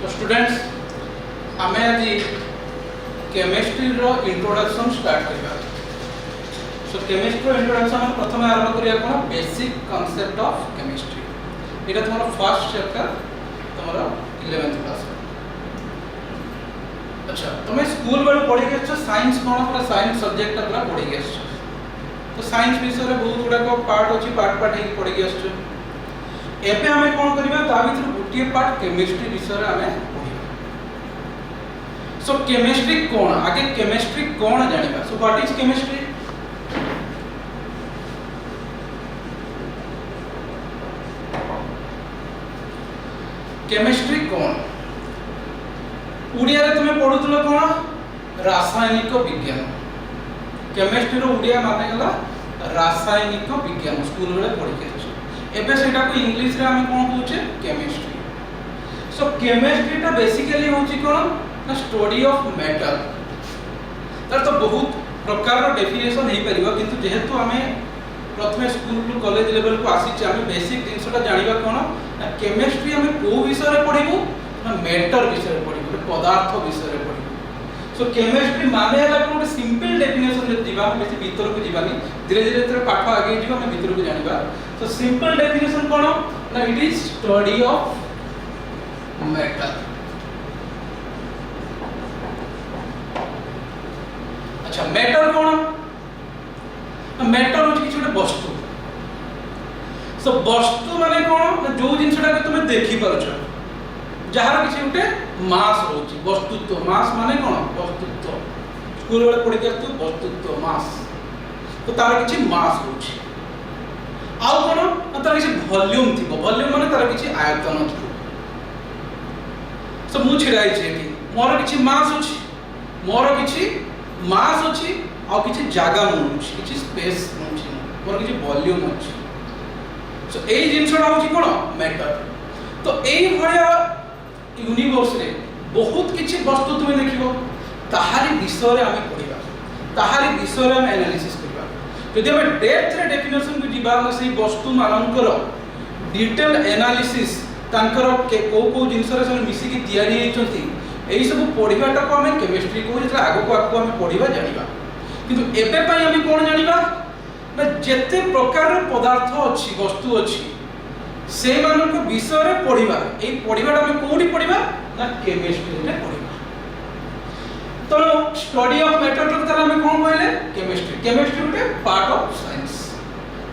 तो स्टूडेंट्स आमे आज केमिस्ट्री रो इंट्रोडक्शन स्टार्ट करबा। सो केमिस्ट्री रो इंट्रोडक्शन प्रथम आरंभ करिया कोन बेसिक कांसेप्ट ऑफ केमिस्ट्री। एटा तुम्हारा फर्स्ट चैप्टर तुम्हारा 11th क्लास। अच्छा तुम स्कूल बेल पढ़ी गेछ साइंस कोन पूरा साइंस सब्जेक्ट पूरा पढ़ी गेछ। तो साइंस विषय रे बहुत गुडा को पार्ट अछि पार्ट ही पढ़ी गेछ। एबे हमें कोन करबा ता भीतर गुटिए पार्ट केमिस्ट्री विषय रे हमें पढ़िबा। सो केमिस्ट्री कोन आगे केमिस्ट्री कोन जानिबा। So what is chemistry? Chemistry कोन उड़िया रे तुमे पढुतलो कोन रासायनिक विज्ञान। केमिस्ट्री रो उड़िया माने गला रासायनिक विज्ञान स्कूल रे पढ़ी के एबे सेटा को इंग्लिश रे हम कोन कहूचे केमिस्ट्री। सो केमिस्ट्री टा बेसिकली होची कोन ना स्टडी ऑफ मैटर। तर तो बहुत प्रकार रो डेफिनेशन हे परिबो किंतु जेहेतु हमें प्रथम स्कूल टू कॉलेज लेवल को आसी हम बेसिक जिनसटा जानिबा कोन ना केमिस्ट्री हम को विषय रे पढिबो ना मैटर विषय रे पढिबो पदार्थ विषय रे पढिबो। सो केमिस्ट्री माने हला कोन सिंपल डेफिनेशन जे दिबा हम बेसी भीतर को जीवानी धीरे धीरे तेरे पाठ आगे जीवा हम भीतर को जानिबा। So simple definition कोन ना it is study of matter। अच्छा मैटर कोन ना मैटर होची किछ गोटे वस्तु। सो वस्तु माने कोन ना जो जिंसटा के तुमे देखि परछ जहार किछ गोटे मास होची वस्तुत्व। मास माने कोन वस्तुत्व स्कूल वाले पढि के तू वस्तुत्व मास तो तार किछ मास होची। आउ कोन तार किछि वॉल्यूम थिबो। वॉल्यूम माने तार किछि आयतन थिबो। सो मु छिराई छै कि मोर किछि मास अछि मोर किछि मास अछि आ किछि जागा मु अछि किछि स्पेस मु अछि मोर किछि वॉल्यूम अछि। सो एई जिंसडा होछि कोन मैटर। तो एई भया यूनिवर्स रे बहुत किछि वस्तु तुमे देखिबो ताहारी विषय रे हमें पढिबा ताहारी विषय रे हम एनालिसिस करबा। यदि हम डेप्थ रे डेफिनेशन को जीवा से वस्तु मानकर डिटेल एनालिसिस तांकर के को जिंस रे सब मिसी की तयारी हेचंती एई सब पढिबाटा को हम केमिस्ट्री को जे आगो को आगो हम पढिबा जानिबा। किंतु एबे पई हम कोन जानिबा ना जेते प्रकार पदार्थ अछि वस्तु अछि से मानक विषय रे पढिबा। एई पढिबाटा हम कोडी पढिबा ना केमिस्ट्री रे पढिबा। तो स्टडी ऑफ मैटर तो तारा हम कोन कहले केमिस्ट्री। केमिस्ट्री उटे पार्ट ऑफ साइंस।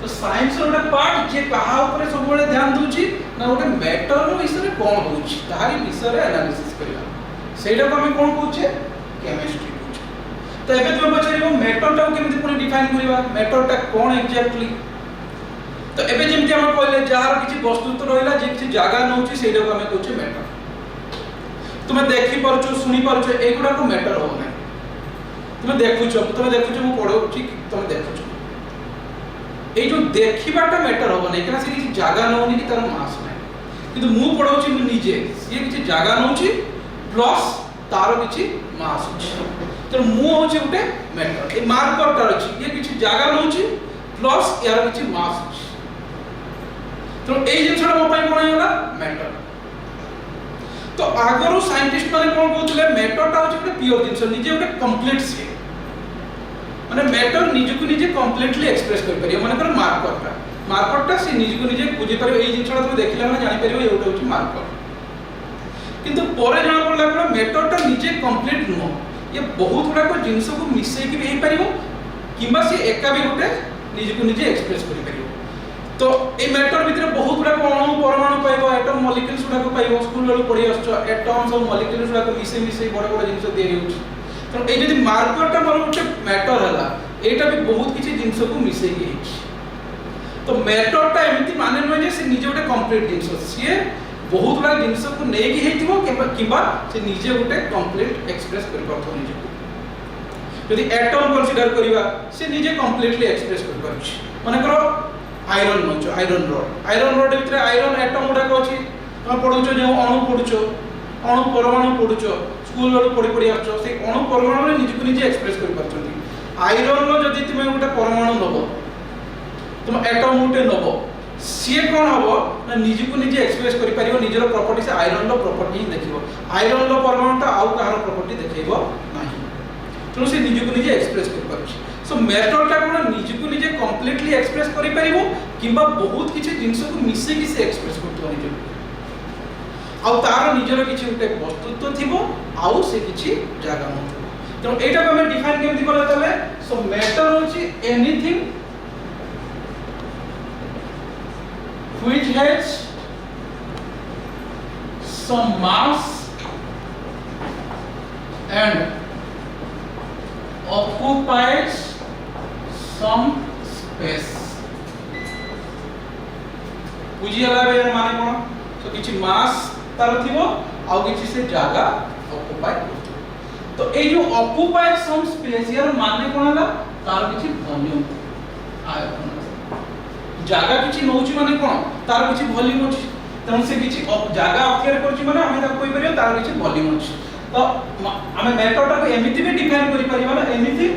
तो साइंस उटे पार्ट जे कहा ऊपर सब बळे ध्यान दूची ना उटे मैटर रो विषय कोन होची ताहारी विषय रे एनालिसिस करिया सेटा को हम कोन कहूचे केमिस्ट्री कहूचे। तो एबे तुम पछरिबो मैटर टा केमिति पुनी डिफाइन करिबा मैटर टा कोन एग्जैक्टली। तो एबे जेमति हम कहले जहार किछि वस्तुत्व रहिला जे किछि जागा नउची सेटा को हम कहूचे मैटर। तुम देखि परछो सुनी परछो एगुडा को मैटर हो नै। तुम देखुछो मु पढो ठीक तुम देखुछो ए जो देखिबाटा मैटर हो नै केना से किछि जागा नउनी कि तार मास नै। किंतु मु पढौछि मु निजे से किछि जागा नउछि प्लस तार किछि मास अछि। तो मु होछि उटे मैटर। ए मार्कर तार अछि ये किछि जागा नउछि प्लस यार किछि मास अछि। तो ए जिंसडा मो पई कोन होला मैटर। तो आगरो साइंटिस्ट माने कोन कहउतले मैटर टा होछि ଗୋଟେ प्योर जिंस निजे ଗୋଟେ कंप्लीट से माने मैटर निजे को निजे कंप्लीटली एक्सप्रेस कर परियो। माने कर मार्कर टा से निजे को निजे बुझि परियो। एई जिंसडा तुम देखिला माने जानि परियो एटा होछि मार्कर। किंतु परे जाना पड़ला कि मैटर टा निजे कंप्लीट नो ये बहुत गुडा को जिंस को मिसै कि हे परियो किबा से एका भी ଗୋଟେ निजे को निजे एक्सप्रेस कर परियो। तो ए मैटर भीतर बहुत गुडा अणु परमाणु पाइबो एटम मॉलिक्यूल्स गुडा को पाइबो स्कूल वाला पढी आछो एटम्स और मॉलिक्यूल्स गुडा को मिसै बड़ बड़ जिंस देरी होछि। तो ए जदि मार्कर टा मोर उटे मैटर हला एटा भी बहुत किछि जिंस को मिसै कि हेछि। तो मैटर टा एमिति माने न जे से निजे उटे कंप्लीट जिंस से बहुत गुडा जिंस को नै कि हेतिबो किबा से निजे उटे कंप्लीट एक्सप्रेस कर परथो निजे को। यदि एटम कंसीडर करिवा से निजे कंप्लीटली एक्सप्रेस कर परछि। माने करो आयरन नोचो आयरन रोड भीतर आयरन एटम गुडा को अछि हम पढुचो जे अणु पढुचो अणु परमाणु पढुचो स्कूल वाला पढि आछो से अणु परमाणु रे निजे को निजे एक्सप्रेस कर परछथि। आयरन रो जदि तुमे गुटा परमाणु नबो तुम एटम गुटे नबो सी कौन हम ना निजको निजे एक्सप्रेस कर पारिबो निजर प्रॉपर्टी से आयरन रो प्रॉपर्टी ही देखिबो आयरन रो परमाणुटा आउ कहार प्रॉपर्टी देखैबो नाही तो से निजको निजे एक्सप्रेस कर पारछि सो मेटलटा कोन निजको निजे कंप्लीटली एक्सप्रेस करि पारिबो किबा बहुत किछि जिंस को मिसे कि से एक्सप्रेस करतो निजको आउ तार निजर किछि उटे वस्तुत्व थिबो आउ से किछि जागा नथो तो एटा को हम डिफाइन केमति करला तले सो मैटर होछि anything which has some mass and occupies some space बुझियला बे माने कोन तो किछि मास तार थिबो आ किछि से जागा ऑक्युपाई करथि तो ए जो ऑक्युपाई सम स्पेस यार माने कोन हला तार किछि वॉल्यूम आयतन जागा किछि नउछि माने कोन तार किछि वॉल्यूम अछि तन से किछि जागा ऑक्युपाई करछि माने हम ताको कहि परियो तार किछि वॉल्यूम अछि तो हम मैटरटा को एमिति भी डिफाइन करि परिबा ना एमिति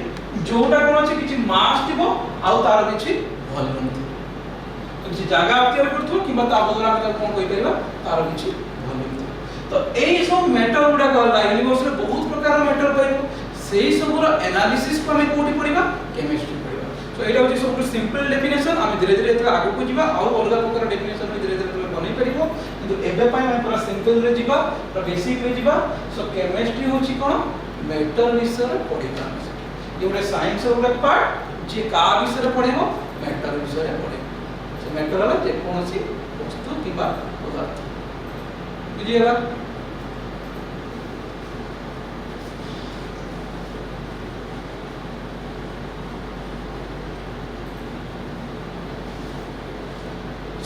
जोटा कोन अछि किछि मास थिबो आ तार किछि वॉल्यूम थिबो किछि जागा ऑक्युपाई करथो किबा ता बदला हम ताको कोन कहि परिबा तार किछि वॉल्यूम थिबो तो एई सब मैटर गुडा गला यूनिवर्स रे बहुत प्रकार मैटर पाइबो सेही सब रो एनालिसिस को हम कोठी पढिबा केमिस्ट्री तो एटा होची सब सिंपल डेफिनेशन हम धीरे धीरे एतरा आगु को जिबा और अलग प्रकार डेफिनेशन में धीरे धीरे तुम बनै परिबो किंतु एबे पाइ हम पूरा सिंपल रे जिबा पूरा बेसिक रे जिबा सो केमिस्ट्री होची कोन मैटर विषय रे पढिबा ये उरे साइंस रो एक पार्ट जे का विषय रे पढिबो मैटर विषय रे पढिबो सो मैटर वाला जे कोनसी वस्तु किबा पदार्थ बुझिएगा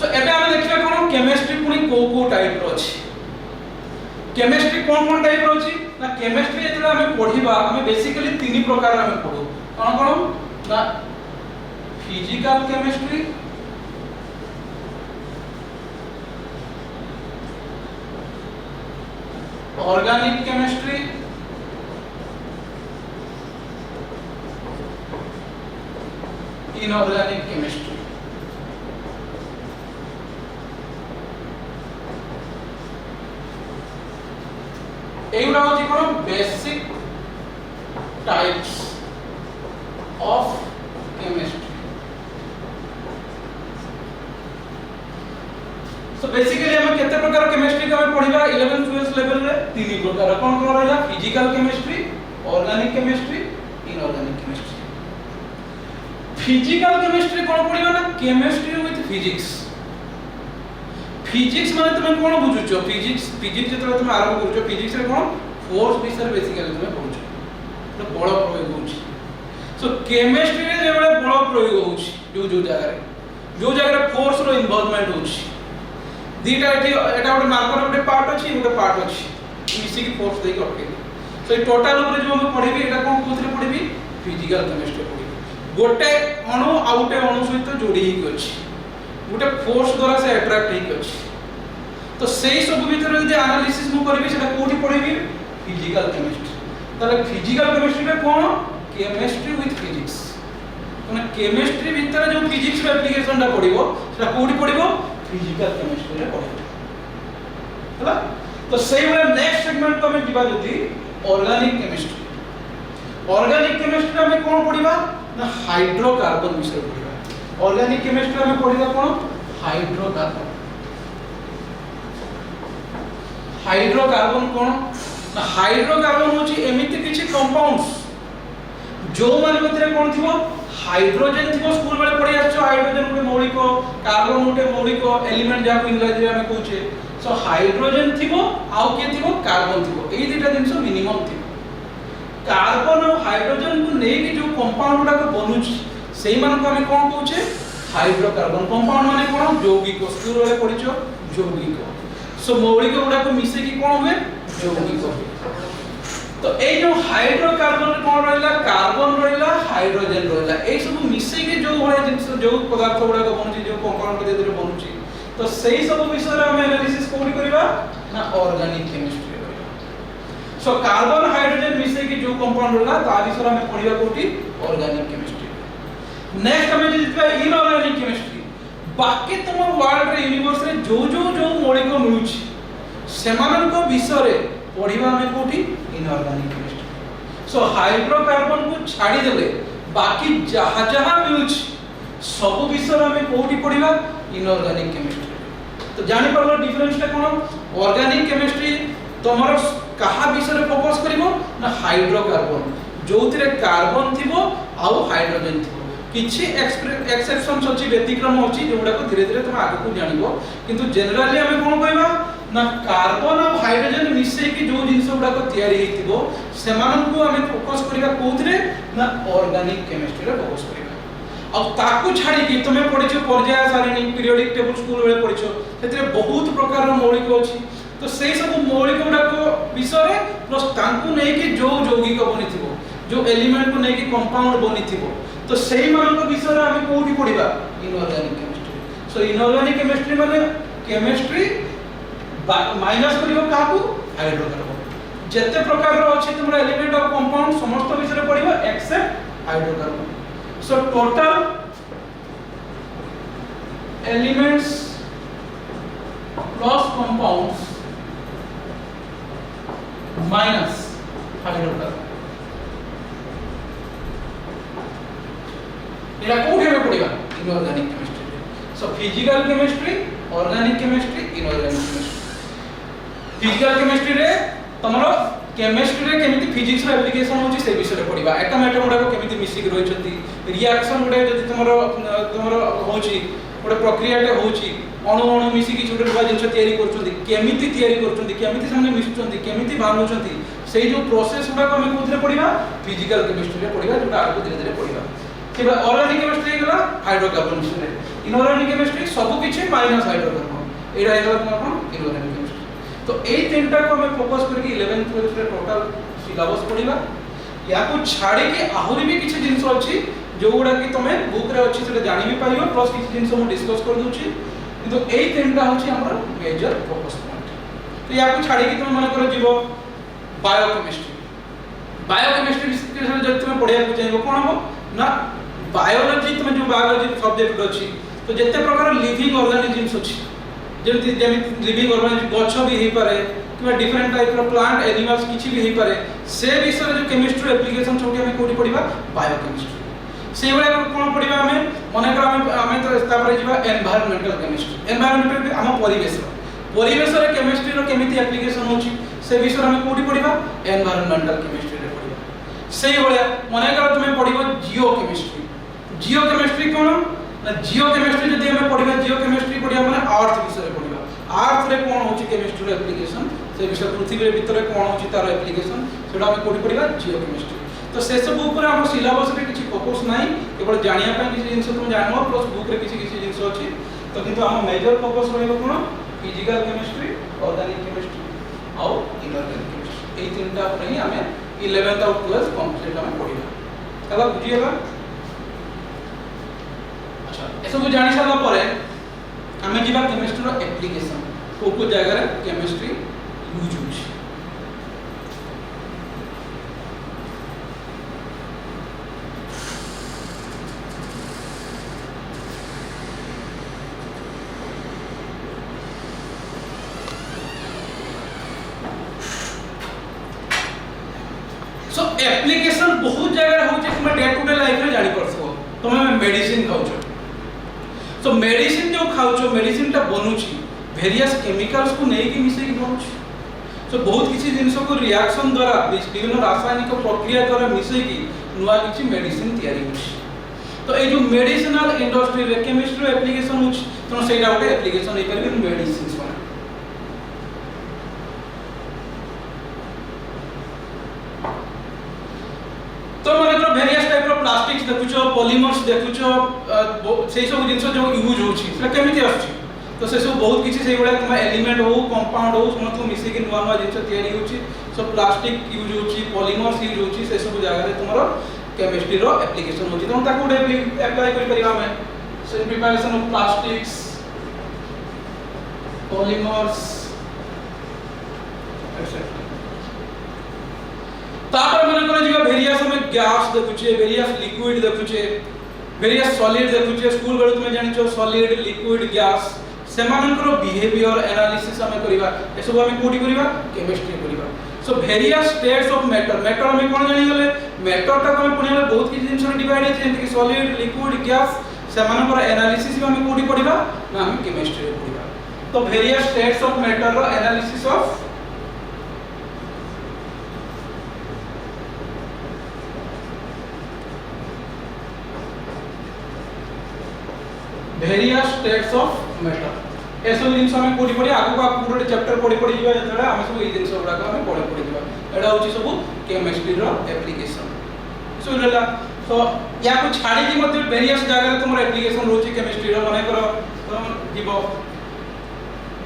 सो एबे हम देखिबा कोन केमिस्ट्री पुनी को टाइप रो अछि केमिस्ट्री कोन टाइप रो अछि ना केमिस्ट्री जेतला हम पढिबा हम बेसिकली तीन प्रकार हम पढू कोन ना physical chemistry organic chemistry inorganic chemistry एगुडा होची कोन basic types of chemistry so basically हम केते प्रकार केमिस्ट्री का हम पढिबा 11 12 लेवल रे तीन प्रकार कोन कोन रहला physical chemistry organic chemistry inorganic chemistry physical chemistry कोन पढिबा ना केमिस्ट्री विथ फिजिक्स फिजिक्स माने तुम कोन बुझुचो फिजिक्स जेतरा तुम आरंभ करूचो फिजिक्स रे कोन फोर्स विषय बेसिकली तुम पढुचो तो बल प्रयोग होउची सो केमिस्ट्री रे जे बले बल प्रयोग होउची जो जगह रे फोर्स रो इन्वॉल्वमेंट होउची दीटा एटा ଗୋଟେ मार्कर ଗୋଟେ पार्ट अछि ଗୋଟେ पार्ट अछि मिसी की फोर्स देई करके सो ए टोटल ऊपर जो हम पढिबी एटा कोन कोथरे पढिबी फिजिकल केमिस्ट्री पढिबी गोटे अणु आउटे अणु सहित जोडी ही अछि गोटे फोर्स द्वारा से अट्रैक्ट ही अछि तो सेही सब भीतर यदि एनालिसिस मु करबी सेटा कोठी पढिबी फिजिकल केमिस्ट्री तले फिजिकल केमिस्ट्री रे कोन केमिस्ट्री विथ फिजिक्स माने केमिस्ट्री भीतर जो फिजिक्स रो एप्लीकेशन ता पढिबो सेटा कोठी पढिबो फिजिकल केमिस्ट्री रे पढिबो हला तो सेही वाला नेक्स्ट सेगमेंट को हम जिबा जदी ऑर्गेनिक केमिस्ट्री में कोन पढिबा ना हाइड्रोकार्बन विषय पढिबा ऑर्गेनिक केमिस्ट्री में पढिबा कोन हाइड्रोकार्बन कोन ना हाइड्रोकार्बन होची एमिति किछि कंपाउंड्स जो मान भितर कोन थिबो हाइड्रोजन थिबो स्कूल बेले पढि आछो हाइड्रोजन गुटे मौलिक कार्बन गुटे मौलिक एलिमेंट जाको इंग्लिश रे हम कहूचे सो हाइड्रोजन थिबो आउ के थिबो कार्बन थिबो एई दुटा जिंस मिनिमम थिबो कार्बन और हाइड्रोजन को नै कि जो कंपाउंड गुडा को बनुची सेही मान को हम कोन कहूचे हाइड्रोकार्बन कंपाउंड माने कोन यौगिक स्कूल बेले पढिचो यौगिक सो मौलिक गुडा को मिसे कि कोन हुए यौगिक तो ए जो हाइड्रोकार्बन कोन रहला कार्बन रहला हाइड्रोजन रहला ए सब मिसे के जो भले जिंस जो पदार्थ गुडा को बनुची जो कंपाउंड के देरे बनुची तो सेही सब विषय रे हम एनालिसिस कोडी करबा ना ऑर्गेनिक केमिस्ट्री रहला सो कार्बन हाइड्रोजन मिसे के जो कंपाउंड रहला ता विषय रे हम पढिबा कोठी ऑर्गेनिक केमिस्ट्री नेक्स्ट हम जितबा इनऑर्गेनिक केमिस्ट्री बाकी तुम वर्ल्ड रे यूनिवर्स रे जो जो जो मौलिक मिलुछि सेमानन को विषय रे पढ़िबा हमें कोठी इनऑर्गेनिक केमिस्ट्री। सो हाइड्रोकार्बन को छाड़ी देले बाकी जहा जहा मिलुछि सब विषय हमें कोठी पढ़िबा इनऑर्गेनिक केमिस्ट्री। तो जानि परलो डिफरेंस टा कोन? ऑर्गेनिक केमिस्ट्री तमरो कहा विषय रे फोकस करिवो ना हाइड्रोकार्बन जोथिरे कार्बन थिबो आउ हाइड्रोजन थिबो। किछि एक्सेप्शंस अछि व्यतिक्रम अछि जोडा को धीरे धीरे तुम आगु को जानिबो किंतु जनरली हमें कोन कहबा ना कार्बन और हाइड्रोजन मिसे कि जो जिंस गुडा को तयारी हेतिबो सेमान को हमें फोकस करिबा कोथरे ना ऑर्गेनिक केमिस्ट्री रे फोकस करिबा। अब ताकू छाडी कि तुमे पढिछो पर्याय सारणी पीरियोडिक टेबल स्कूल बेले पढिछो सेतरे बहुत प्रकार रो मौलिक अछि। तो सेई सब मौलिक गुडा को विषय रे प्लस तांकू नै कि जो यौगिक बनिथिबो जो एलिमेंट को नै कि कंपाउंड बनिथिबो तो सेई मान को विषय रे हमें कोठी पढिबा इनऑर्गेनिक केमिस्ट्री। सो इनऑर्गेनिक केमिस्ट्री माने केमिस्ट्री माइनस करियो काकू हाइड्रोकार्बन जते प्रकार रो अछि तुमरा एलिमेंट और कंपाउंड समस्त विषय रे पढिबा except hydrocarbon. So total elements plus compounds minus hydrocarbon एरा कोठे में पढिबा inorganic chemistry. So physical chemistry organic chemistry inorganic chemistry. Physical chemistry रे तमरो केमिस्ट्री रे केमिति फिजिक्स रो एप्लीकेशन होची से विषय रे पढिबा एटम एटम गुडा को केमिति मिसिक रहिचंती रिएक्शन गुडा जदि तमरो होची गोटे प्रक्रियाटे होची अणु अणु मिसिकी छोटे छोटे जिंस तयारी करचंती केमिति तयारी करचंती केमिति सामने मिसुचंती केमिति भानुचंती सेही जो प्रोसेस गुडा को हम कोथरे पढिबा फिजिकल केमिस्ट्री रे पढिबा जोटा आगु धीरे धीरे पढिबा। सेबा ऑर्गेनिक केमिस्ट्री गेला हाइड्रोकार्बन विषय रे इनऑर्गेनिक केमिस्ट्री सब किछि माइनस हाइड्रोकार्बन एरा हेला कोन इनऑर्गेनिक केमिस्ट्री। तो एई तीनटा को हमें फोकस करके 11th 12th रे टोटल सिलेबस पढिबा या को छाडी के आहुरी भी किछि जिंस अछि जो गुडा कि तमे बुक रे अछि सेटा जानि भी पाइयो प्लस किछि जिंस हम डिस्कस कर दोछि किंतु एई तीनटा होछि हमर मेजर फोकस पॉइंट। तो या को छाडी के तमे मन करो जीवो बायोकेमिस्ट्री विषय रे जति तमे पढिया को चाहिबो कोन हो ना बायोलॉजी तमे जो बायोलॉजी सब्जेक्ट अछि तो जते प्रकार लिविंग ऑर्गेनिजम्स अछि जेमति लिविंग ऑर्गेनिजम गछ भी हे पारे किबा डिफरेंट टाइप रो प्लांट एनिमल्स किछि भी हे पारे से विषय जो केमिस्ट्री एप्लीकेशन छोटी हमें कोठी पढिबा बायोकेमिस्ट्री। से बेले कोन पढिबा हमें मने कर हमें तो तापर जिबा एनवायरमेंटल केमिस्ट्री। एनवायरमेंटल हम परिवेश रे केमिस्ट्री रो केमिति एप्लीकेशन होछि से विषय हमें कोठी पढिबा एनवायरमेंटल केमिस्ट्री रे पढिबा। सेही बेले मने कर तुमे पढिबो जियोकेमिस्ट्री कोन ना जियोकेमिस्ट्री जदि हमें पढिबा जियोकेमिस्ट्री पढिबा माने अर्थ विषय रे पढिबा अर्थ रे कोन होछि केमिस्ट्री रो एप्लीकेशन से विषय पृथ्वी रे भीतर कोन होछि तार एप्लीकेशन सेडा हमें कोठी पढिबा जियोकेमिस्ट्री। तो से सब ऊपर हम सिलेबस रे किछि फोकस नाही केवल जानिया पय किछि जिंस तुम जानबो प्लस बुक रे किछि किछि जिंस अछि तो किंतु हम मेजर फोकस रहइबो कोन फिजिकल केमिस्ट्री ऑर्गेनिक केमिस्ट्री और इनऑर्गेनिक केमिस्ट्री एई तीनटा पर ही हमें 11th और 12th कंप्लीट हमें पढिबा एबा बुझिएगा। अच्छा ए सब जानि साला परे हमें जिबा केमिस्ट्री रो एप्लीकेशन को जगह रे केमिस्ट्री यूज होछि। सो एप्लीकेशन बहुत जगह होछि तुम डे टू डे लाइफ रे जानि परसो तुम मेडिसिन खाउछो। सो मेडिसिन जो खाउछो मेडिसिन ता बनुछि वेरियस केमिकल्स को नै कि मिसे कि बनुछि। सो बहुत किछि जिंस को रिएक्शन द्वारा विभिन्न रासायनिक प्रक्रिया द्वारा मिसे कि नुवा किछि मेडिसिन तयारी होछि। तो ए जो मेडिसिनल इंडस्ट्री रे केमिस्ट्री एप्लीकेशन होछि तो सेटा ओके एप्लीकेशन नै परबे मेडिसिन सोना। तो माने को वेरियस टाइप रो प्लास्टिक्स देखुछो पॉलीमर्स देखुछो सेही सब जिंस जो यूज होछि सेटा केमिति आछि तो से सब बहुत किछि सेही बडा तुम एलिमेंट हो कंपाउंड हो समस्त मिसे कि नुवा नुवा जिंस तयारी होछि। सब प्लास्टिक यूज होछि पॉलीमर्स यूज होछि से सब जगह रे तुमरो केमिस्ट्री रो एप्लीकेशन होछि तो ताको अप्लाई करि परिबा हमें so preparation of plastics polymers etcetera. तापर मन कर जीवा वेरियस में गैस देखुचे वेरियस लिक्विड देखुचे वेरियस सॉलिड देखुचे स्कूल बेलू तुम जानिछो सॉलिड लिक्विड गैस सेमानकर बिहेवियर एनालिसिस हमें करिवा ए सब हमें कोडी करिवा केमिस्ट्री करिवा so various states of matter matter हमें कोन जानि गले मैटर ता हमें पुनी बहुत किछि जिंस डिवाइड है जेंति कि सॉलिड लिक्विड गैस सेमानकर एनालिसिस हमें कोडी पडिवा ना हमें केमिस्ट्री रे पडिवा तो वेरियस स्टेट्स ऑफ मैटर रो analysis of various states of matter ए सब जिंस हमें पढी पढी आगु को पूरा चैप्टर पढी पढी जिवा जतले हम सब ए जिंस गुडा हमें पढी पढी जिवा एडा होची सब केमिस्ट्री रो एप्लीकेशन सो रहला तो या को छाडी कि मते वेरियस जगह तुम एप्लीकेशन रोची केमिस्ट्री रो माने करो तुम जीवो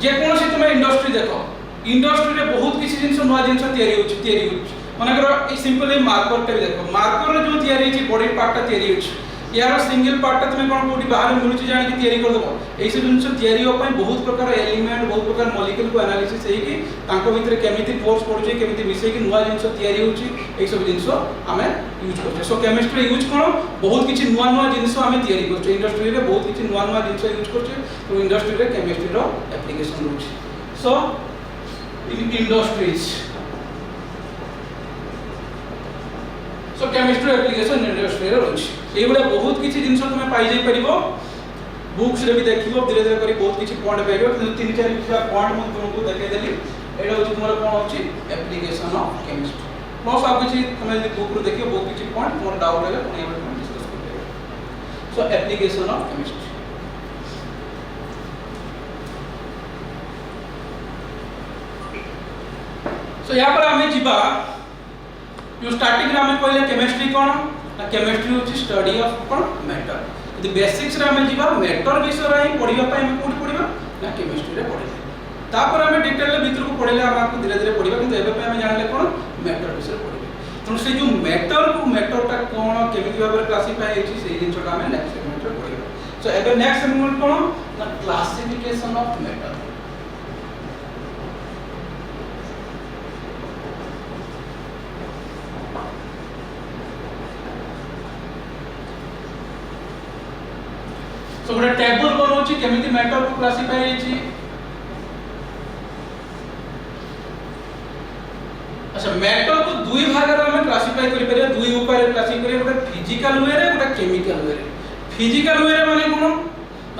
जे कोन से तुम इंडस्ट्री देखो इंडस्ट्री रे बहुत किसी जिंस नवा जिंस तयारी होची माने करो ए सिंपली मार्कर टे देखो मार्कर रे जो तयारी होची बॉडी पार्ट ता तयारी होची यार सिंगल पार्ट ता तुम कोन कोठी बाहर मिलुची जानि कि तयारी कर दबो एई सब जिंस तयारी हो पय बहुत प्रकार एलिमेंट बहुत प्रकार मॉलिक्यूल को एनालिसिस हेई कि तांको भितर केमिति फोर्स पडुची केमिति मिसै कि नवा जिंस तयारी होची एई सब जिंस हमें यूज करछे सो केमिस्ट्री यूज कोन बहुत किछि नवा नवा जिंस हमें तयारी करछे इंडस्ट्री रे बहुत किछि नवा नवा जिंस यूज करछे तो इंडस्ट्री रे केमिस्ट्री रो एप्लीकेशन होची so in industries so chemistry application industry रे होची एबडा बहुत किछि जिंस तुमे पाई जाई परिबो बुक्स रे भी देखिबो धीरे धीरे करी बहुत किछि पॉइंट पाइबो कि तीन चार किछि पॉइंट म तुमको देखाइ देली एडा होची तुमरा कोन होची एप्लीकेशन ऑफ केमिस्ट्री प्लस आ किछि तुमे जे बुक रे देखिबो बहुत किछि पॉइंट मोर डाउट हेले पुनी एबे तुम डिस्कस करबो सो एप्लीकेशन ऑफ केमिस्ट्री सो यहाँ पर हमें जीवा जो स्टार्टिंग रे हमें कहले केमिस्ट्री कोन ना केमिस्ट्री होची स्टडी ऑफ कोन मैटर यदि बेसिक्स रे हमें जीवा मैटर विषय रे पढिबा पय हम कोड पढिबा ना केमिस्ट्री रे पढिबा तापर हमें डिटेल रे भीतर को पढिले हमको धीरे धीरे पढिबा किंतु एबे पय हम जानले कोन मैटर विषय पढिबा तो से जो मैटर ता कोन केमिति भाबरे क्लासिफाई हेची से जिंसटा हमें नेक्स्ट सेगमेंट रे पढिबा सो एबे नेक्स्ट सेगमेंट कोन ना क्लासिफिकेशन ऑफ मैटर सो गोटे टेबल बनौछि केमिति मैटर को क्लासिफाई हेछि अच्छा मैटर को दुई भाग रे हम क्लासिफाई करि परिया दुई ऊपर क्लासिफाई करिया गोटे फिजिकल वे रे गोटे केमिकल वे रे फिजिकल वे रे माने कोन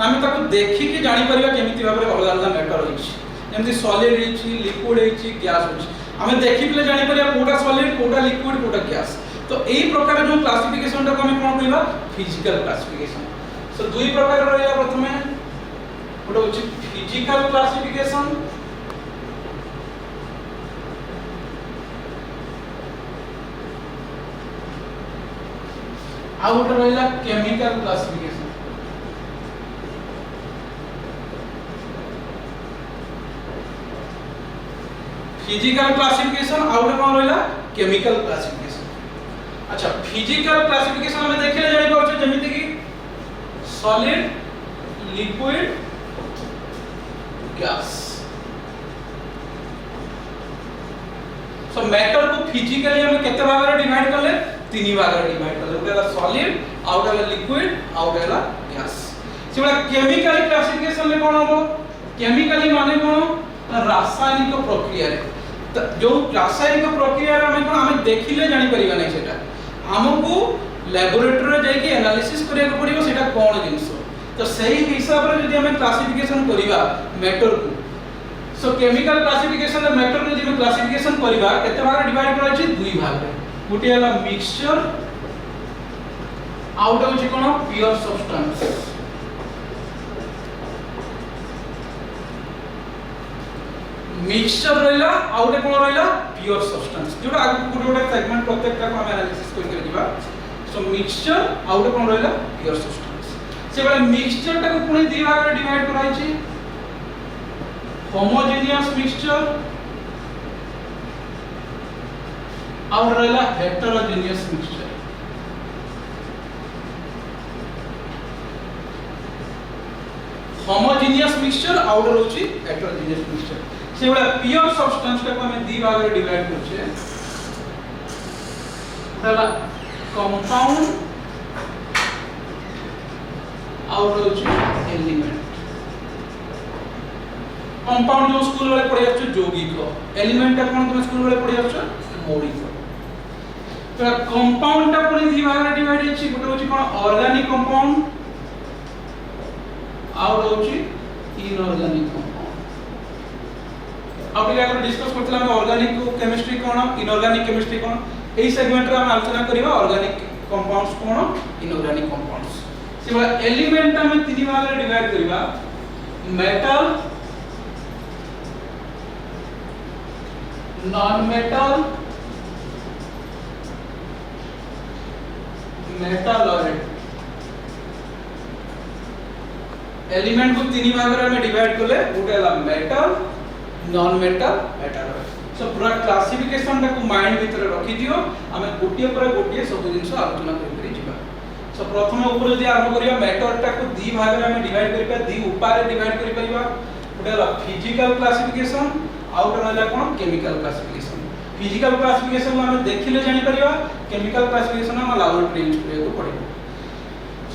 हम ताको देखि कि जानि परिया केमिति भाबरे अलग अलग मैटर होछि जेमति सॉलिड हेछि लिक्विड हेछि गैस होछि हम देखि पिले जानि परिया कोटा सॉलिड कोटा लिक्विड कोटा गैस तो एई प्रकार जो क्लासिफिकेशन ता हम कोन कहबा फिजिकल क्लासिफिकेशन सो दुई प्रकार रहला प्रथमे गोटे होछि फिजिकल क्लासिफिकेशन आ गोटे रहला केमिकल क्लासिफिकेशन फिजिकल क्लासिफिकेशन आ गोटे कोन रहला केमिकल क्लासिफिकेशन अच्छा फिजिकल क्लासिफिकेशन हमें देखले जानि परछ जेमिति कि सॉलिड लिक्विड गैस सो मैटर को फिजिकली हम केते भाग रे डिवाइड करले तीन भाग रे डिवाइड करले गोटेला सॉलिड आउटला लिक्विड आउटला गैस सेबला केमिकल क्लासिफिकेशन में कोन होबो केमिकली माने कोन रासायनिक प्रक्रिया रे जो रासायनिक प्रक्रिया रे हम देखिले जानि परिबा नै सेटा हमकु लैबोरेटरी रे जाई कि एनालिसिस करिया को पड़िबो सेटा कोन जिंस तो सही हिसाब रे जदि हम क्लासिफिकेशन करिबा मैटर को सो केमिकल क्लासिफिकेशन रे मैटर को जदि हम क्लासिफिकेशन करिबा केते भाग डिवाइड करा अछि दुई भाग रे गुटी हला मिक्सचर आउट होछि कोन प्योर सब्सटेंस मिक्सचर रहला आउट कोन रहला प्योर सब्सटेंस जोटा आगु गुटे सेगमेंट प्रत्येकटा को हम एनालिसिस करि दिबा सो मिक्सचर आउट कोन रहला प्योर सब्सटेंस से बले मिक्सचर टा को पुनी दी भाग रे डिवाइड कराई छी होमोजेनियस मिक्सचर आउट रहला हेटेरोजेनियस मिक्सचर होमोजेनियस मिक्सचर आउट रहउची हेटेरोजेनियस मिक्सचर से बले प्योर सब्सटेंस टा को हम दी भाग रे डिवाइड करछे रहला कंपाउंड आउ रहउची एलिमेंट कंपाउंड जो स्कूल वाले पढ़ी आछो यौगिक एलिमेंट टा कोन तुम स्कूल वाले पढ़ी आछो मौलिक तो कंपाउंड टा पुनी दी भाग डिवाइड हेछि गोटे होछि कोन ऑर्गेनिक कंपाउंड आउ रहउची इनऑर्गेनिक कंपाउंड अब ये आगे डिस्कस करथला हम ऑर्गेनिक केमिस्ट्री कोन इनऑर्गेनिक केमिस्ट्री कोन एई सेगमेंट रे हम आलोचना करिवा ऑर्गेनिक कंपाउंड्स कोन इनऑर्गेनिक कंपाउंड्स सेवा एलिमेंट हम तीन भाग रे डिवाइड करिवा metal non metal metalloid element को तीन भाग रे हम डिवाइड करले गोटे हला metal non metal metalloid so पूरा क्लासिफिकेशन टा को माइंड भीतर रखि दियो हमें गोटिए पर गोटिए सब जिंस आलोचना करि जिबा सो प्रथम ऊपर जदि आरंभ करिया मेटल टा को दी भाग रे हम डिवाइड करिबा दी उपाय रे डिवाइड करि परिबा गोटे हला फिजिकल क्लासिफिकेशन आउट रहला कोन केमिकल क्लासिफिकेशन फिजिकल क्लासिफिकेशन हम देखिले जानि परिबा केमिकल क्लासिफिकेशन हम लाबोरेटरी यूज करियो पड़िबो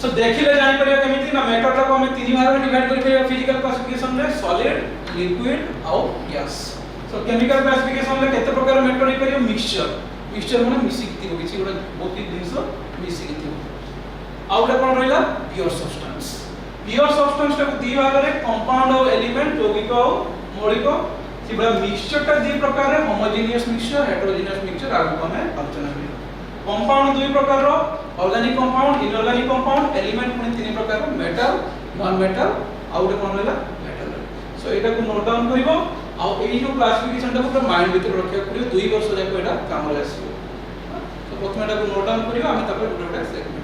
सो देखिले जानि परिबा केमिति ना मेटल टा को हम तीन भाग में डिवाइड करि परिबा फिजिकल क्लासिफिकेशन रे सॉलिड लिक्विड और गैस सो केमिकल क्लासिफिकेशन रे केते प्रकार मेटल रे परिबा मिक्सचर माने मिसिकिति हो किछि गोटा बहुत ही जिंस मिसिकिति हो आउट कोन रहला प्योर सब्सटेंस टा को दी भाग रे कंपाउंड और एलिमेंट यौगिक और मौलिक सिबा मिक्सचर टा दी प्रकार रे होमोजेनियस मिक्सचर हेटेरोजेनियस मिक्सचर आगु को हमें आलोचना करियो कंपाउंड दुई प्रकार रो organic compound inorganic compound element पुनी तीन प्रकार रो मेटल नॉन मेटल आउट कोन रहला मेटल सो एटा को नोट डाउन करिवो आ एई जो क्लासिफिकेशन टा को माइंड भीतर रखिया पड़ियो 2 वर्ष जाको एटा काम रे आसीबो तो प्रथम एटा को नोट डाउन करियो हम तापर गोटे सेगमेंट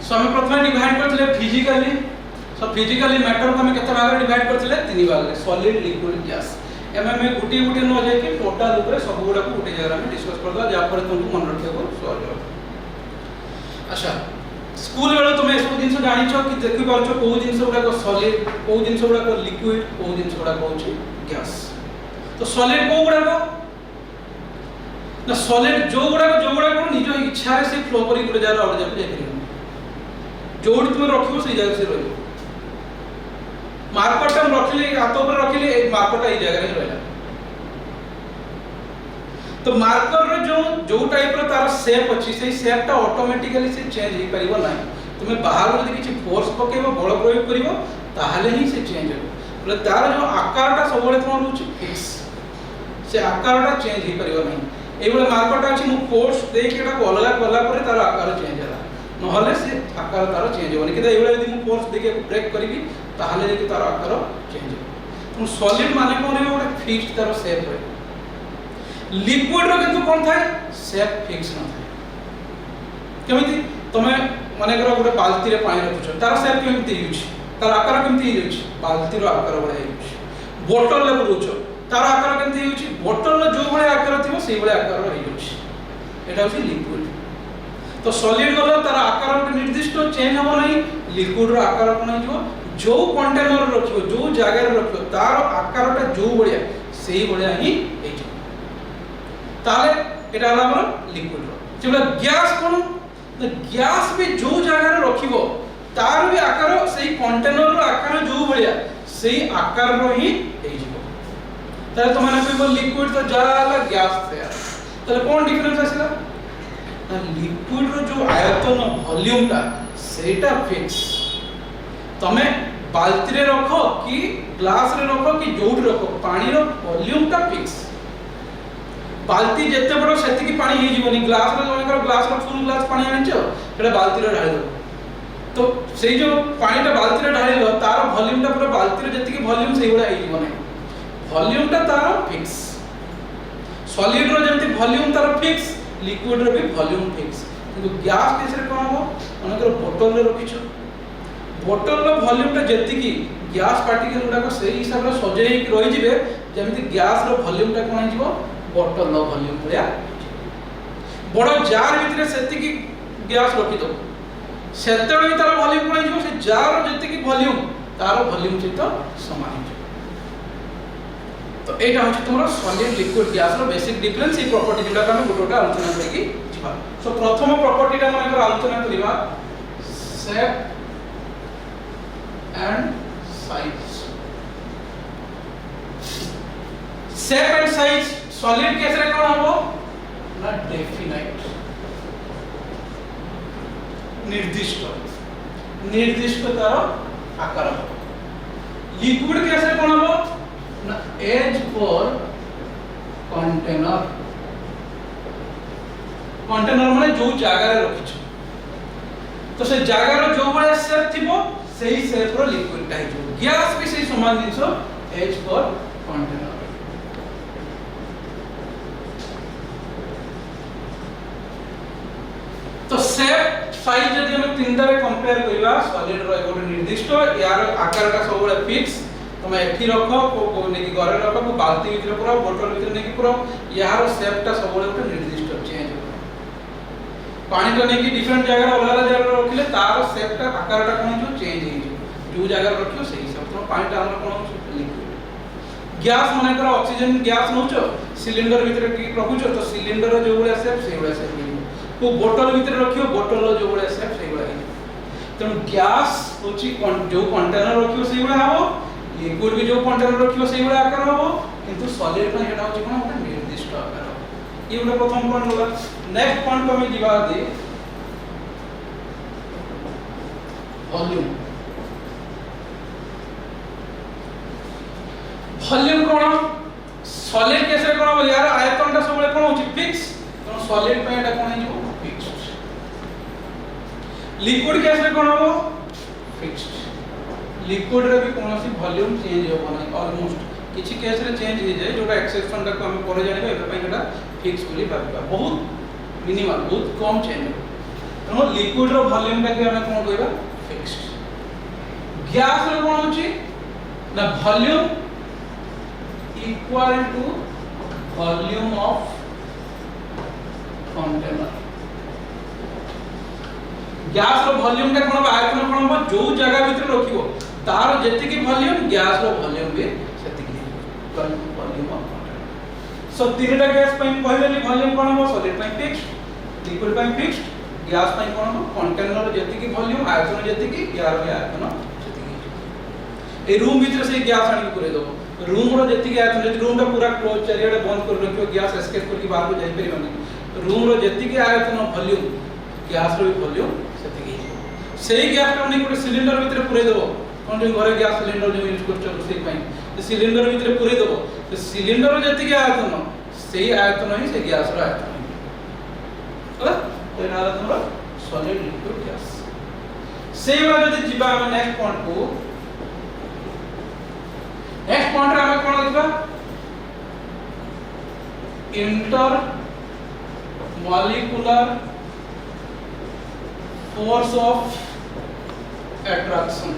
सो हम प्रथम डिवाइड करथिले फिजिकली सो फिजिकली मैटर को हम केते भाग रे डिवाइड करथिले तीन भाग रे सॉलिड लिक्विड गैस एमे गुटी गुटी न जाय कि टोटल ऊपर सब गुडा को गुटे जगह में डिस्कस करदा जा पर तुमको मन रखियो सॉल्व हो अच्छा स्कूल बेलो तुम सब जिंस जानि छ कि देखि पारछो को जिंस गुडा को सॉलिड को जिंस गुडा को लिक्विड को जिंस गुडा को होची गैस तो सॉलिड को गुडा को ना सॉलिड जो गुडा को निज इच्छा रे से फ्लो करी गुडा जगह और जाके जाय जोड़ तुम रखियो से जगह से रहियो मार्कर हम रखले हाथ ऊपर रखले एक मार्कर ई जगह रे रहला तो मार्कर रे जो टाइप रो तार शेप अछि से शेप ता ऑटोमेटिकली से चेंज हे परिबो नै तुमे बाहर जदि किछि फोर्स पकेबो बल प्रयोग करिवो ताहाले ही से चेंज हो बोले तार जो आकार ता सबले कोन रहउछि फिक्स से आकार ता चेंज हे परिबो नै एबले मार्कर ता अछि मु फोर्स देख एटा को अलग कला परे तार आकार चेंज होला नहले से आकार तार चेंज होनी कि एबले यदि मु फोर्स देके ब्रेक करबी ताहाले जे तार आकार चेंज हो तो सॉलिड माने कोन है ओटा फिक्स्ड तार शेप है लिक्विड रो किंतु कोन थाए शेप फिक्स न थाए केमिति तमे माने करो गोटे बाल्टी रे पानी रखुछ तार शेप केमिति यूज तार आकार केमिति यूज बाल्टी रो आकार बडा यूज बोतल ले बुछ तार आकार केमिति यूज बोतल रो जो बडा आकार थिबो सेई बडा आकार रो यूज एटा होची लिक्विड तो सॉलिड गलो तार आकार के निर्दिष्ट चेंज हो नहीं लिक्विड रो आकार कोन हो जो कंटेनर रखियो जो जगह रे रखियो तार आकारटा जो बढिया सेही बढिया ही हे जो ताले एटा हला हमर लिक्विड रो जेबला गैस कोन तो गैस भी जो जगह रे रखिबो तार भी आकार सेही कंटेनर रो आकार जो बढिया सेही आकार रो ही हे जो ताले तो माने कहबो लिक्विड तो जाला गैस तैयार ताले कोन डिफरेंस आसिला लिक्विड रो जो आयतन वॉल्यूम ता सेटा फिक्स तमे बाल्टी रे रखो कि ग्लास रे रखो कि जोड रखो पानी रो वॉल्यूम ता फिक्स बाल्टी जिते बड़ से पानी हो जीवनी ग्लास रो ग्लास रो फुल ग्लास पानी आनिछ सेटा बाल्टी रे ढाली दो तो सेई जो पानीटा बाल्टी रे ढालिलो तार वॉल्यूमटा पूरा बाल्टी रे जति वॉल्यूम सेई गुडा हो जीवनी वॉल्यूमटा तार फिक्स सॉलिड रो जेमति वॉल्यूम तार फिक्स लिक्विड रो भी वॉल्यूम फिक्स किंतु गैस केस रे कोन हो मनकर बोतल रे रखिछो बोतल रो वॉल्यूमटा जति गैस पार्टिकल गुडा को सेई हिसाब रे सजेई रहि जिवे जेमति गैस रो वॉल्यूमटा कोन हो जीवो बोतल रो वॉल्यूम भलिया बड़ जार भितरे सेति गैस रखि दो सेतेबे भी तार वॉल्यूम कोन हो जीवो से जार रो जति वॉल्यूम तार वॉल्यूम सहित समान हो तो एटा होछि तुमरो सॉलिड लिक्विड गैस रो बेसिक डिफरेंस ई प्रॉपर्टी जोटा हम गोटोटा आलोचना करिकि जिबा सो प्रथम प्रॉपर्टीटा हम आलोचना करिबा shape and size shape and size solid case रे कोन हबो ना डेफिनाइट निर्दिष्ट तार आकार लिक्विड केस रे कोन हबो ना एज फॉर कंटेनर माने जो जगह रे रखिछ तो से जगह रो जो बळे शेप थिबो सेही शेप रो लिक्विड टा हिजो गैस भी सेही समान जिंसो एज फॉर कंटेनर तो शेप साइज जदि हम तीनटा रे कंपेयर करिबा सॉलिड रो एगो निर्दिष्ट यार आकारटा सब बळे फिक्स तुम एठी रखो को नेकी घरे रखो को बाल्टी भीतर पूरा बोतल भीतर नेकी पूरा यार शेपटा सब बळे उठे निर्दिष्ट चेंज हो पानी तो नेकी डिफरेंट जगह रे अलग जगह रखिले तार शेपटा आकारटा कोन जो चेंज हो जो जगह रखियो सही सब तो पानीटा हमर कोन लिक्विड गैस माने कर ऑक्सीजन गैस नउचो सिलिंडर भीतर की रखुचो तो सिलिंडर जो बळे शेप सेही बळे शेप को बोतल भीतर रखियो बोतल जो बळे शेप सेही बळे तम गैस होची जो कंटेनर रखियो सेही बळे हाबो लिक्विड भी जो कंटेनर रखियो सेही बळे आकार हबो किंतु सॉलिड पर हेटा होची कोन ओटा निर्दिष्ट आकार हबो ई ओटा प्रथम पॉइंट होला नेक्स्ट पॉइंट को हम जिबा दे वॉल्यूम वॉल्यूम कोन सॉलिड केस रे कोन यार आयतनटा सब बळे कोन होची फिक्स तो सॉलिड पे एटा कोन हिजो लिक्विड केस रे कोन हबो फिक्स्ड लिक्विड रे भी कोनोसी वॉल्यूम चेंज होबो नै ऑलमोस्ट किछि केस रे चेंज हो जाय जोटा एक्सेप्शन ता को हम परे जानिबा एबे पय एटा फिक्स बोली भाबिबा बहुत मिनिमम बहुत कम चेंज हो तो लिक्विड रो वॉल्यूम ता के हम कोन कहबा फिक्स्ड गैस रे कोन होची ना volume equal to volume of container gas रो वॉल्यूम का कोन आयतन कोन जो जगह भीतर रखिबो तार जति की वॉल्यूम गैस रो वॉल्यूम भी सेति की वॉल्यूम ऑफ कंटेनर सो तीनटा गैस पय कहलेली वॉल्यूम कोन हो सॉलिड पय फिक्स्ड लिक्विड पय फिक्स्ड गैस पय कोन हो कंटेनर जति की वॉल्यूम आयतन जति की गैस रो आयतन जति की ए रूम भीतर से गैस आनी करे दो रूम रो जति की आयतन जति रूम टा पूरा क्लोज चारियाडे बंद कर रखियो गैस एस्केप करके बाहर को जाई परिबनी रूम रो जति की आयतन वॉल्यूम गैस रो वॉल्यूम सेही गैस को नहीं सिलिंडर भीतर पुरे देबो कोन जो घरे गैस सिलिंडर जो यूज करछ रोसई पई तो सिलिंडर भीतर पुरे देबो तो सिलिंडर जति के आयतन सेही आयतन ही से गैस रो आयतन होला तो एना हमरा सॉलिड लिक्विड गैस सेही वाला जति जिबा हम नेक्स्ट पॉइंट को नेक्स्ट पॉइंट रे हम कोन देखबा inter molecular force of attraction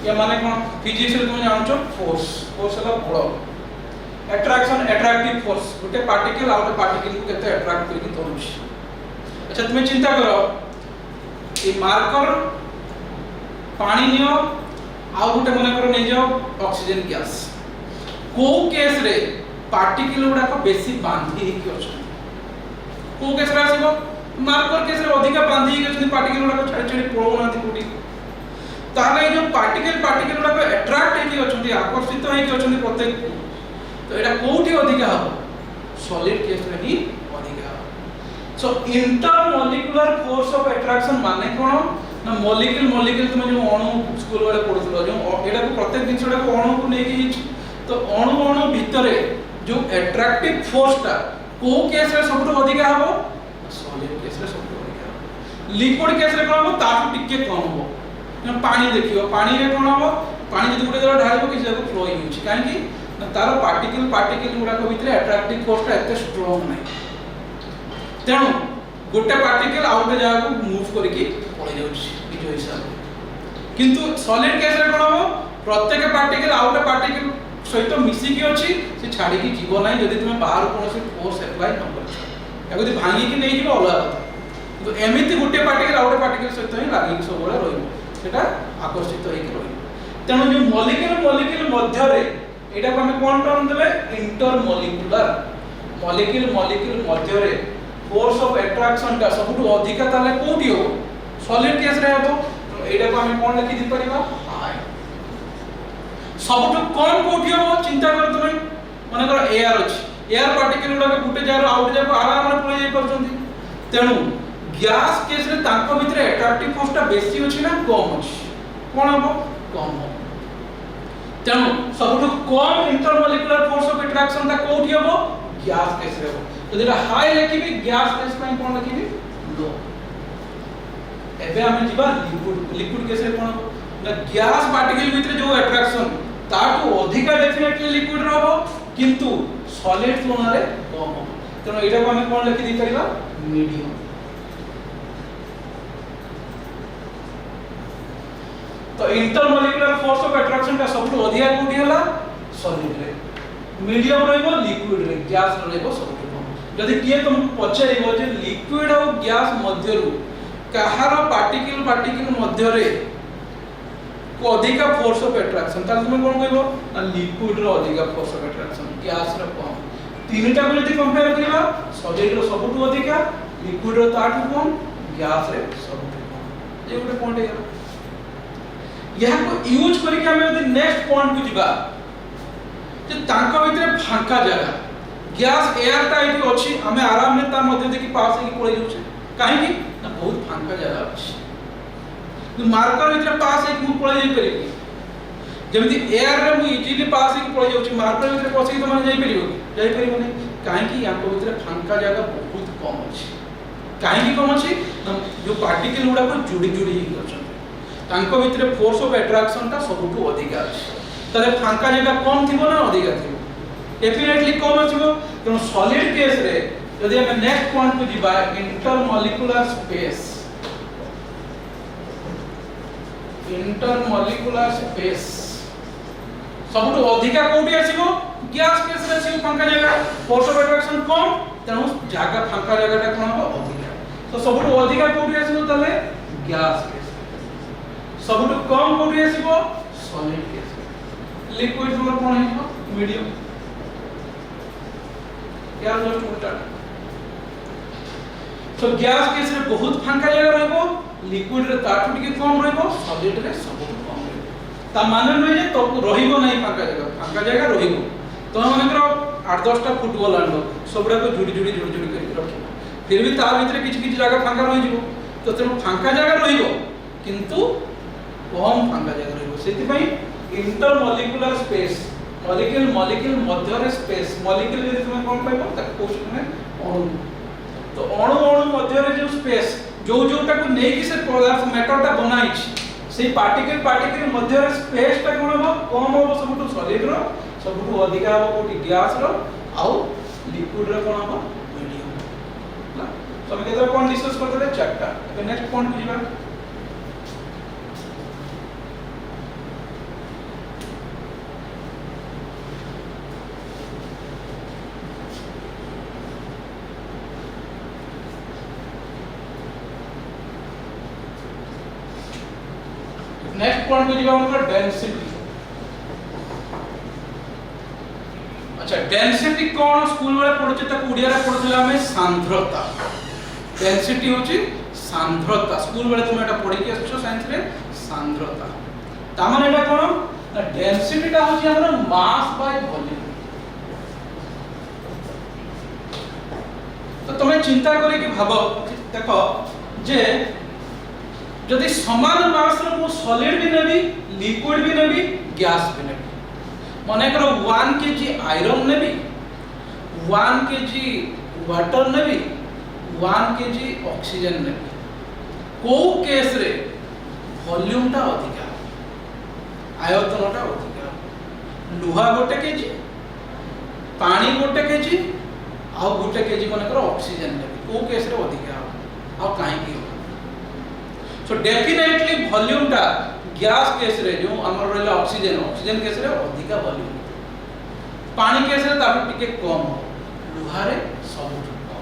या माने कोन फिजिक्स रे तुम जानछो फोर्स हला बळ अट्रैक्शन अट्रैक्टिव फोर्स गोटे पार्टिकल आ गोटे पार्टिकल को केते अट्रैक्ट करके धरुछ अच्छा तुम चिंता करो ए मार्कर पानी नियो आ गोटे माने करो नै जाओ ऑक्सीजन गैस को केस रे पार्टिकल गुडा को बेसी बांधी के अछि को केस रे आसीबो मार्कर केस रे अधिक बांधी के अछि पार्टिकल गुडा को छाड़ी छाड़ी पळो नाथि कोठी ताले जो पार्टिकल गुडा को अट्रैक्ट हेकि अछि आकर्षित हेकि अछि प्रत्येक तो एटा कोठी अधिक हबो सॉलिड केस रे ही अधिक हबो सो इंटरमॉलिक्यूलर फोर्स ऑफ अट्रैक्शन माने कोन ना मॉलिक्यूल तुम जो अणु स्कूल वाले पढुथलो जो एटा को प्रत्येक जिंसडा को अणु को नेकी तो अणु अणु भितरे जो अट्रैक्टिव फोर्सटा को केस रे सबटो अधिका हबो सॉलिड केस रे सबटो अधिका हबो लिक्विड केस रे कोन हबो ताठू टिके कम हबो न पानी देखियो पानी रे कोन हबो पानी जदि गुटे जगह ढालिबो कि जगह फ्लो होउची काहे कि तार पार्टिकल गुडा को भितरे अट्रैक्टिव फोर्सटा एते स्ट्रांग नै तेणु गोटे पार्टिकल आउ गोटे जगह को मूव करके पड़े जाउची जो हिसाब किंतु सॉलिड केस रे कोन हबो प्रत्येक पार्टिकल आउ गोटे पार्टिकल सहित मिसिकी अच्छी से छाड़ी जीव ना जदि तुम बाहर कौन फोर्स एप्लाय न कर यदि भांगिकी नहीं जीव अलग कथा तो एमती गोटे पार्टिकल आउ गोटे पार्टिकल सहित ही लगिक सब रहा आकर्षित होकर तेणु जो मॉलिक्यूल मध्य एटा को हमें कौन टर्म देबे intermolecular molecule Madhya force of attraction का सबुठ अधिका ताले कोठी हो सॉलिड केस रे हो एटा को हमें कौन लिखि दी परिबा सबुठ कम कोठी हो चिंता कर तुम मन कर एयर अछि एयर पार्टिकल गुडा गुटे जगह आउट जगह आराम रे पळे जाय परछंती तेणु गैस केस रे तांको भितरे अट्रैक्टिव फोर्स टा बेसी अछि ना कम अछि कोन हबो कम हो तेणु सबुठ कम इंटरमॉलिक्यूलर फोर्स ऑफ अट्रैक्शन टा कोठी हबो गैस केस रे हो तो जेटा हाई लिखिबी गैस केस पई कोन लिखिबी लो एबे हम जिबा लिक्विड केस रे कोन ना गैस पार्टिकल भितरे जो अट्रैक्शन ताटू अधिका डेफिनेटली लिक्विड रहबो किंतु सॉलिड तुलना रे कम हो तेनो एटा को हमें कोन लिखि दी परिबा मीडियम तो इंटरमॉलिक्यूलर फोर्स ऑफ अट्रैक्शन का सबटू अधिका कोठी होला सॉलिड रे मीडियम रहबो लिक्विड रे गैस रहबो सबटू कम जदि किए तुम पछाइबो जे लिक्विड और गैस मध्य रु कहार पार्टिकल मध्य रे को अधिका फोर्स ऑफ अट्रैक्शन ताल तुम कोन कहबो ना लिक्विड रो अधिका फोर्स ऑफ अट्रैक्शन गैस रो कम तीनटा को यदि कंपेयर करिबा सॉलिड रो सबटू अधिका लिक्विड रो ताठू कम गैस रे सबटू कम ये गोटे पॉइंट है यह को यूज करके हम यदि नेक्स्ट पॉइंट को जिबा जे तांका भितरे फांका जगह गैस एयर टाइप अछि हमें आराम में ता मध्य देखि पास ही पड़े जाउछे काहे कि ना बहुत फांका जगह अछि तो मार्कर भितर पास एक मु पळे जाई परिबी जेमिति एयर रे मु इजीली पास एक पळे जाउची मार्कर भितर पछी तो माने जाई परिबो नै काहे कि याको भितर फांका जगह बहुत कम अछि काहे कि कम अछि जो पार्टिकल गुडा को जुडी ही करछन तांको भितर फोर्स ऑफ अट्रैक्शन ता सबटू अधिक अछि तले फांका जगह कम थिबो ना अधिक थिबो डेफिनेटली कम आछिबो तेनो सॉलिड केस रे यदि हम नेक्स्ट पॉइंट को जिबा इंटरमॉलिक्यूलर स्पेस इंटरमॉलिक्यूलर स्पेस सबटू अधिका कोठी आसीबो गैस केस रे आसीबो फांका जगह फोर्स ऑफ अट्रैक्शन कम तेणु जगह फांका जगहटा कोन हो अधिका तो सबटू अधिका कोठी आसीबो तले गैस केस सबटू कम कोठी आसीबो सॉलिड केस लिक्विड रो कोन हेबो मीडियम क्या जस्ट उल्टा तो गैस केस रे बहुत फांका जगह रहबो लिक्विड रे ताठू टिके कम रहबो सॉलिड रे सब कम रहबो ता माने नै जे तो रहिबो नै फांका जगह रहिबो तो माने करो 8-10 टा फुटबॉल आंडो सबडा को जुडी करके रखिबो फिर भी तार भीतर किछ जगह फांका रहि जिवो तो तेनो फांका जगह रहिबो किंतु कम फांका जगह रहिबो सेति पई इंटरमॉलिक्यूलर स्पेस मॉलिक्यूल मध्य रे स्पेस मॉलिक्यूल यदि तुम कोन पाइबो त क्वेश्चन में अणु तो अणु मध्य रे जो स्पेस जोटा को नहीं कि से पदार्थ मैटर टा बनाई से पार्टिकल मध्य रे स्पेस टा कोन हो कम हो सबटू सॉलिड रो सबटू अधिका हो कोटी गैस रो आउ लिक्विड रो कोन हो मीडियम ना सब केतरा पॉइंट डिस्कस करते चारटा अब नेक्स्ट पॉइंट बुझिबा नेक्स्ट पॉइंट को जीवा हमका डेंसिटी अच्छा डेंसिटी कोन स्कूल वाले पढुचे त उडिया रे पढुथला हमें सांद्रता डेंसिटी होची सांद्रता स्कूल वाले तुम एटा पढि के आछो साइंस रे सांद्रता ता माने एटा कोन ना डेंसिटी ता होची हमर मास बाय वॉल्यूम तो तुम्हें चिंता करी कि भाबो देखो जे जदि समान मास रो मु सॉलिड भी नेबी लिक्विड भी नेबी गैस भी नेबी मन कर 1 kg आयरन नेबी 1 kg वाटर नेबी 1 kg ऑक्सीजन नेबी को केस रे वॉल्यूम टा अधिका आयतन टा अधिका लुहा गोटे केजी पानी गोटे केजी आ गोटे केजी मन कर ऑक्सीजन नेबी को केस रे अधिका आ काहे की सो डेफिनेटली वॉल्यूम टा गैस केस रे जो हमर रहला ऑक्सीजन केस रे अधिका वॉल्यूम पानी केस रे तार टिके कम लुहा रे सब कम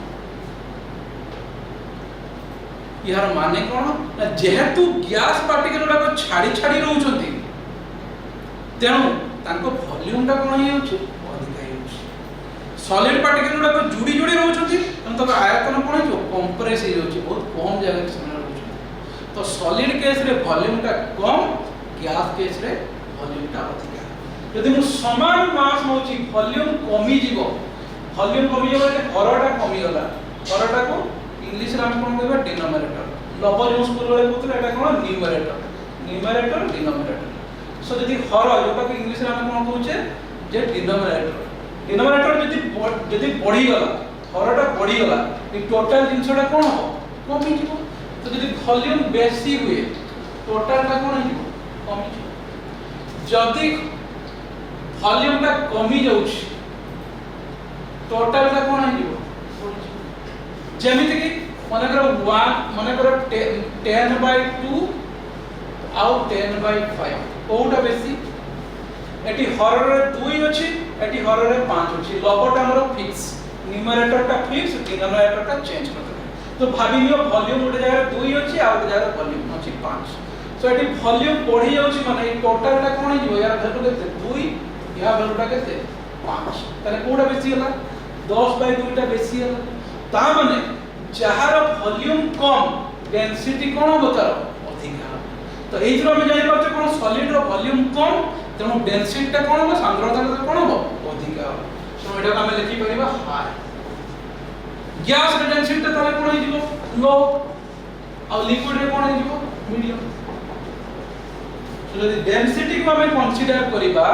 यार माने कोन ना जेहेतु गैस पार्टिकल गुडा को छाड़ी छाड़ी रहउछंती तेणु तांको वॉल्यूम टा कोन हेउछ अधिका हेउछ सॉलिड पार्टिकल गुडा को जुड़ी जुड़ी रहउछंती तन तो आयतन कोन हेउछ कंप्रेस हे जाउछ बहुत कम जगह के समय तो सॉलिड केस रे वॉल्यूम टा कम गैस केस रे वॉल्यूम टा अधिका यदि मु समान मास होची वॉल्यूम कमी जीवो वॉल्यूम कमी जीवो એટલે હરટા કમી ગલા હરટા को इंग्लिश रे हम कोन कहबा डिनोमिनेटर लबर यूज करले पुत्र एटा कोन न्यूमरेटर डिनोमिनेटर सो यदि हर जोटा को इंग्लिश रे हम कोन कहूचे जे डिनोमिनेटर यदि बढ़ी गला हरटा बढ़ी गला ई टोटल जिंसटा कोन हो कमी जीवो तो यदि वॉल्यूम बेसी हुए टोटल टा कोन हिजो कमी जीवो जदि वॉल्यूम टा कमी जाउछ टोटल टा कोन हिजो जेमिति कि माने करो 1 माने करो 10/2 आउ 10/5 कोउटा बेसी एटी हर रे 2 अछि एटी हर रे 5 अछि लबटा हमरो फिक्स न्यूमरेटर टा फिक्स डिनोमिनेटर टा चेंज कर तो भाबी लियो वॉल्यूम गोटे जगह 2 अछि आ गोटे जगह वॉल्यूम अछि 5 सो एटी वॉल्यूम बढ़ी जाउछि माने ई टोटल टा कोन हिजो यार वैल्यू केते 2 या वैल्यू टा केते 5 तने कोडा बेसी होला 10/2 टा बेसी होला ता माने जहार वॉल्यूम कम डेंसिटी कोन होतार अधिका तो एइथरो हम जानि परछे कोन सॉलिड रो वॉल्यूम कम तेनो डेंसिटी टा कोन हो सांद्रता कोन हो अधिका सो एटा हम लिखि परिबा हाई गैस रे डेंसिटी ता कोन हो जिवो लो आ लिक्विड रे कोन हो जिवो मीडियम सो यदि डेंसिटी को हम कंसीडर करिबा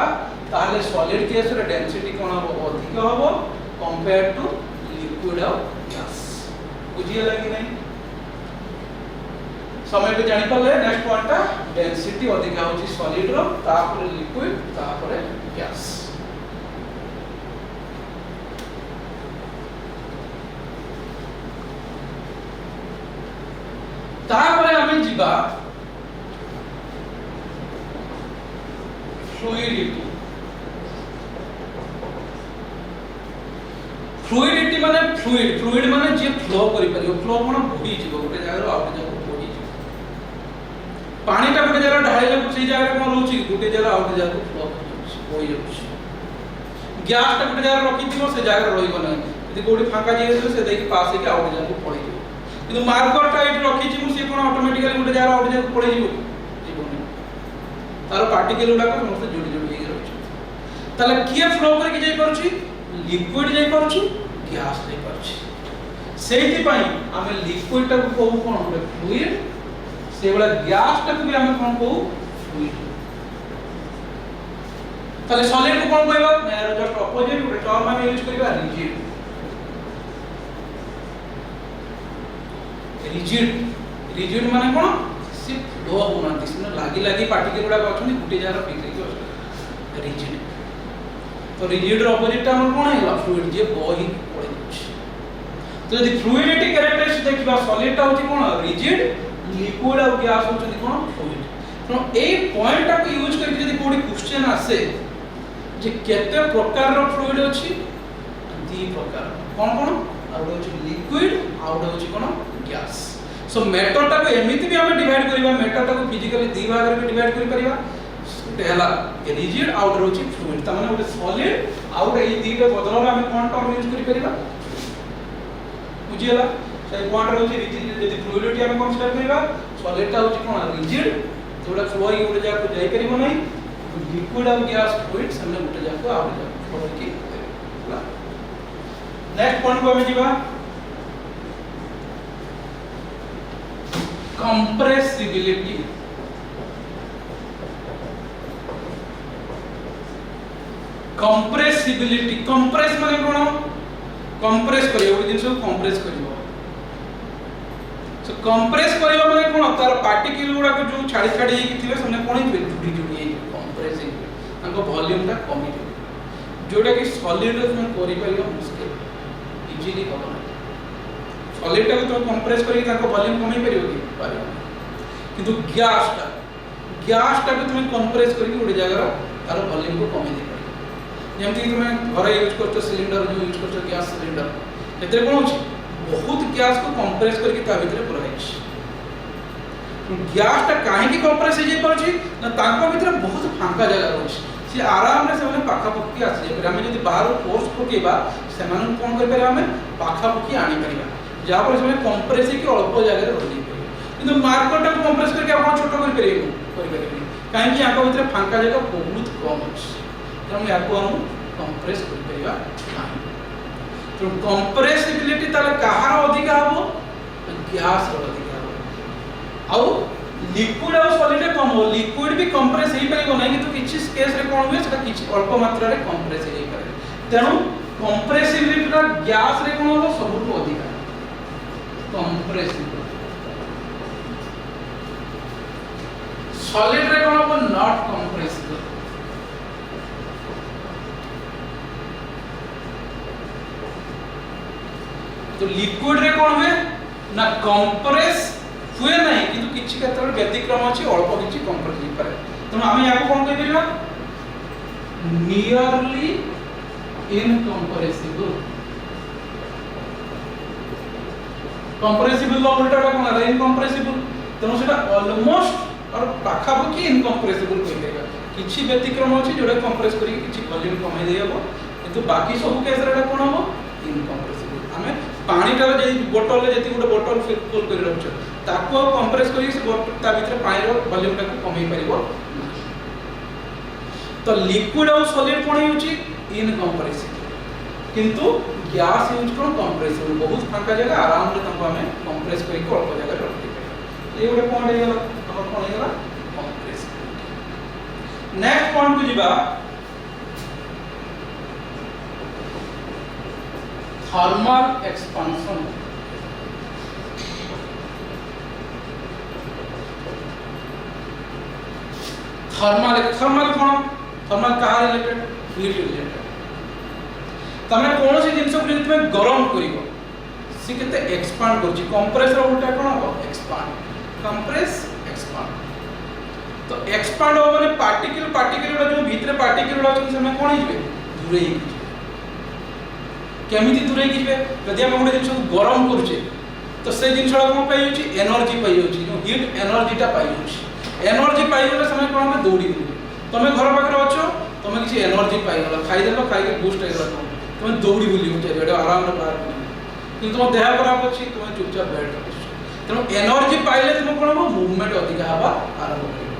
ताले सॉलिड केस रे डेंसिटी कोन हो अधिका होबो कंपेयर टू लिक्विड और गैस बुझिए लगी नहीं समय पे जानि पले नेक्स्ट पॉइंट ता डेंसिटी अधिका होची सॉलिड रो तापर लिक्विड तापर गैस तापर हमें जीवा फ्लूइडिटी फ्लूइडिटी माने फ्लूइड माने जे फ्लो करि परियो फ्लो कोन बॉडी जीवो गोटे जगह आउट जगह बॉडी जीवो पानी टा गोटे जगह ढाइले से जगह कोन रहउची गोटे जगह आउट जगह फ्लो होई जाउची गैस टा गोटे जगह रखि दियो से जगह रहिबो नै यदि कोडी फांका जे से देखि पास हे के आउट जगह पड़ी जीवो किंतु मार्कर टा एट रखि छी से कोन ऑटोमेटिकली गोटे जगह आउट जगह पड़ी जीवो जीवो नै तार पार्टिकल गुडा को समस्त जोड़ी जोड़ी हे रहउची ताले किए फ्लो करके जाई परची लिक्विड जाई परछु गैस जाई परछु सेति पई हमें लिक्विड टा को कहू कोन होबे फ्लूइड से वाला गैस टा को भी हमें कोन कहू फ्लूइड ताले सॉलिड को कोन कहबा मैं जस्ट अपोजिट गोटे टर्म हम यूज करबा रिजिड माने कोन से फ्लो होनांती से लागी लागी पार्टिकल गुडा अछन गुटे जार फिक्स हे रिजिड तो रिजिड रो अपोजिट हमर कोन हैला फ्लूइड जे बही पड़े छै तो यदि फ्लूइडिटी कैरेक्टरिस्टिक देखिबा सॉलिड टा होची कोन रिजिड लिक्विड और गैस होची कोन फ्लूइड तो ए पॉइंट टा को यूज करके यदि कोडी क्वेश्चन आसे जे केते प्रकार रो फ्लूइड अछि दी प्रकार कोन कोन आउट होची लिक्विड आउट होची कोन गैस सो मैटर टा को एमिति भी हम डिवाइड करिबा मैटर टा को फिजिकली दी भाग रे डिवाइड करि परिबा पहला रिजिड आउट रोची फ्लूइड त माने ଗୋଟେ सॉलिड आउट ए दीटा बदलला हम कोन टर्म यूज करि परिबा बुझियला से कोन रोची रिजिड यदि फ्लूइडिटी हम कंसीडर करिबा सॉलिड ता होची कोन रिजिड जोड़ा फ्लो ही ଗୋଟେ जाको जाई परिबो नै लिक्विड और गैस फ्लूइड हमने ଗୋଟେ जाको आउट जाको फ्लो की होला नेक्स्ट पॉइंट को हम जीवा कंप्रेसिबिलिटी कंप्रेस माने कोन कंप्रेस करियो ओइ जिंस कंप्रेस करियो सो कंप्रेस करियो माने कोन तार पार्टिकल गुडा को जो छाडी छाडी कि थिबे सने कोन हिबे जुडी जुडी कंप्रेस हिबे ताको वॉल्यूम ता कमी दिबे जोडा कि सॉलिड रे तुम करि परियो मुश्किल इजीली होबो ना सॉलिड टा तुम कंप्रेस करि ताको वॉल्यूम कमी परियो कि पारियो किंतु गैस टा को तुम कंप्रेस करि ओडी जगह तार वॉल्यूम को कमी दे जेमती तुम घर यूज करछो सिलिंडर जो यूज करछो गैस सिलिंडर एते कोन होछि बहुत गैस को कंप्रेस करके ता भीतर पुराइछ गैस टा काहे की कंप्रेस हे जे परछि ना तांको भीतर बहुत फांका जगह रहछि से आराम रे से पाखा पक्की आसी जे हम जदी बाहर फोर्स पकेबा से मानन कोन कर परिबा हमें पाखा पक्की आनी परिबा जा पर से कंप्रेस के अल्प जगह रे रहि परिबा किंतु मार्कर टा कंप्रेस करके आपण छोटो कर परिबो काहे कि आको भीतर फांका जगह बहुत कम अछि तमे याको हम कंप्रेस कर परिबा तो कंप्रेसिबिलिटी ताले कहार अधिक हबो गैस रो अधिक हबो आउ लिक्विड और सॉलिड रे कम हो लिक्विड भी कंप्रेस हे परिबो नै कि तो किछि केस रे कोन होय सेटा किछि अल्प मात्रा रे कंप्रेस हे पारे तेनु कंप्रेसिबिलिटी रा गैस रे कोन हो सबुठ अधिक कंप्रेसिबिलिटी सॉलिड रे कोन हो नॉट कंप्रेसिबल तो लिक्विड रे कोन हुए ना कंप्रेस हुए नहीं किंतु किछि क्षेत्र व्यतिक्रम अछि अल्प किछि कंप्रेस हो पारे त हम याको कोन कहि परिबा नियरली इनकंप्रेसिबल कंप्रेसिबल उल्टा कोन है इनकंप्रेसिबल तनो सेटा ऑलमोस्ट और पाखा पकी इनकंप्रेसिबल कहि परिबा किछि व्यतिक्रम अछि जोडा कंप्रेस करी किछि वॉल्यूम कमाई देयबो किंतु बाकी सब केस रे कोन हो इनकंप्रेसिबल हमें पानी टा जे बोतल रे जति गोटे बोतल फुल कर रखछ ताको कंप्रेस करी से ता भीतर पानी रो वॉल्यूम टा कमी परिबो तो लिक्विड और सॉलिड कोन होची इनकंप्रेसिबल किंतु गैस यूज कोन कंप्रेसिबल बहुत फांका जगह आराम रे तंको हमें कंप्रेस करी को अल्प जगह रखि परिबो ए गोटे पॉइंट हे गेला और कोन हे गेला कंप्रेसिबल नेक्स्ट पॉइंट को जिबा थर्मल एक्सपेंशन थर्मल कोन थर्मल कहा रिलेटेड हीट रिलेटेड तमे कोन से जिंस को तुमे गरम करिवो से केते एक्सपांड करछि कंप्रेस रो उल्टा कोन हो एक्सपांड कंप्रेस एक्सपांड तो एक्सपांड हो माने पार्टिकल जो भीतर पार्टिकल अछि से कोन हिबे दूरे ही केमिति दूरे की जदि हम गोटे जिंस गरम करछे तो से जिंसडा कोन पाइ होछि एनर्जी पाइ होछि जो हीट एनर्जी टा पाइ होछि एनर्जी पाइ गेले समय कोन में दौड़ी तमे घर पाखरे अछो तमे किछि एनर्जी पाइ गेलो खाइ देलो खाइ के बूस्ट हे गेलो तमे दौड़ी बुली हो चारि आराम रे बाहर किंतु तुम देह खराब अछि तमे चुपचाप बैठ रहछ तेनो एनर्जी पाइले तुम कोन हो मूवमेंट अधिक हबा आरंभ करियो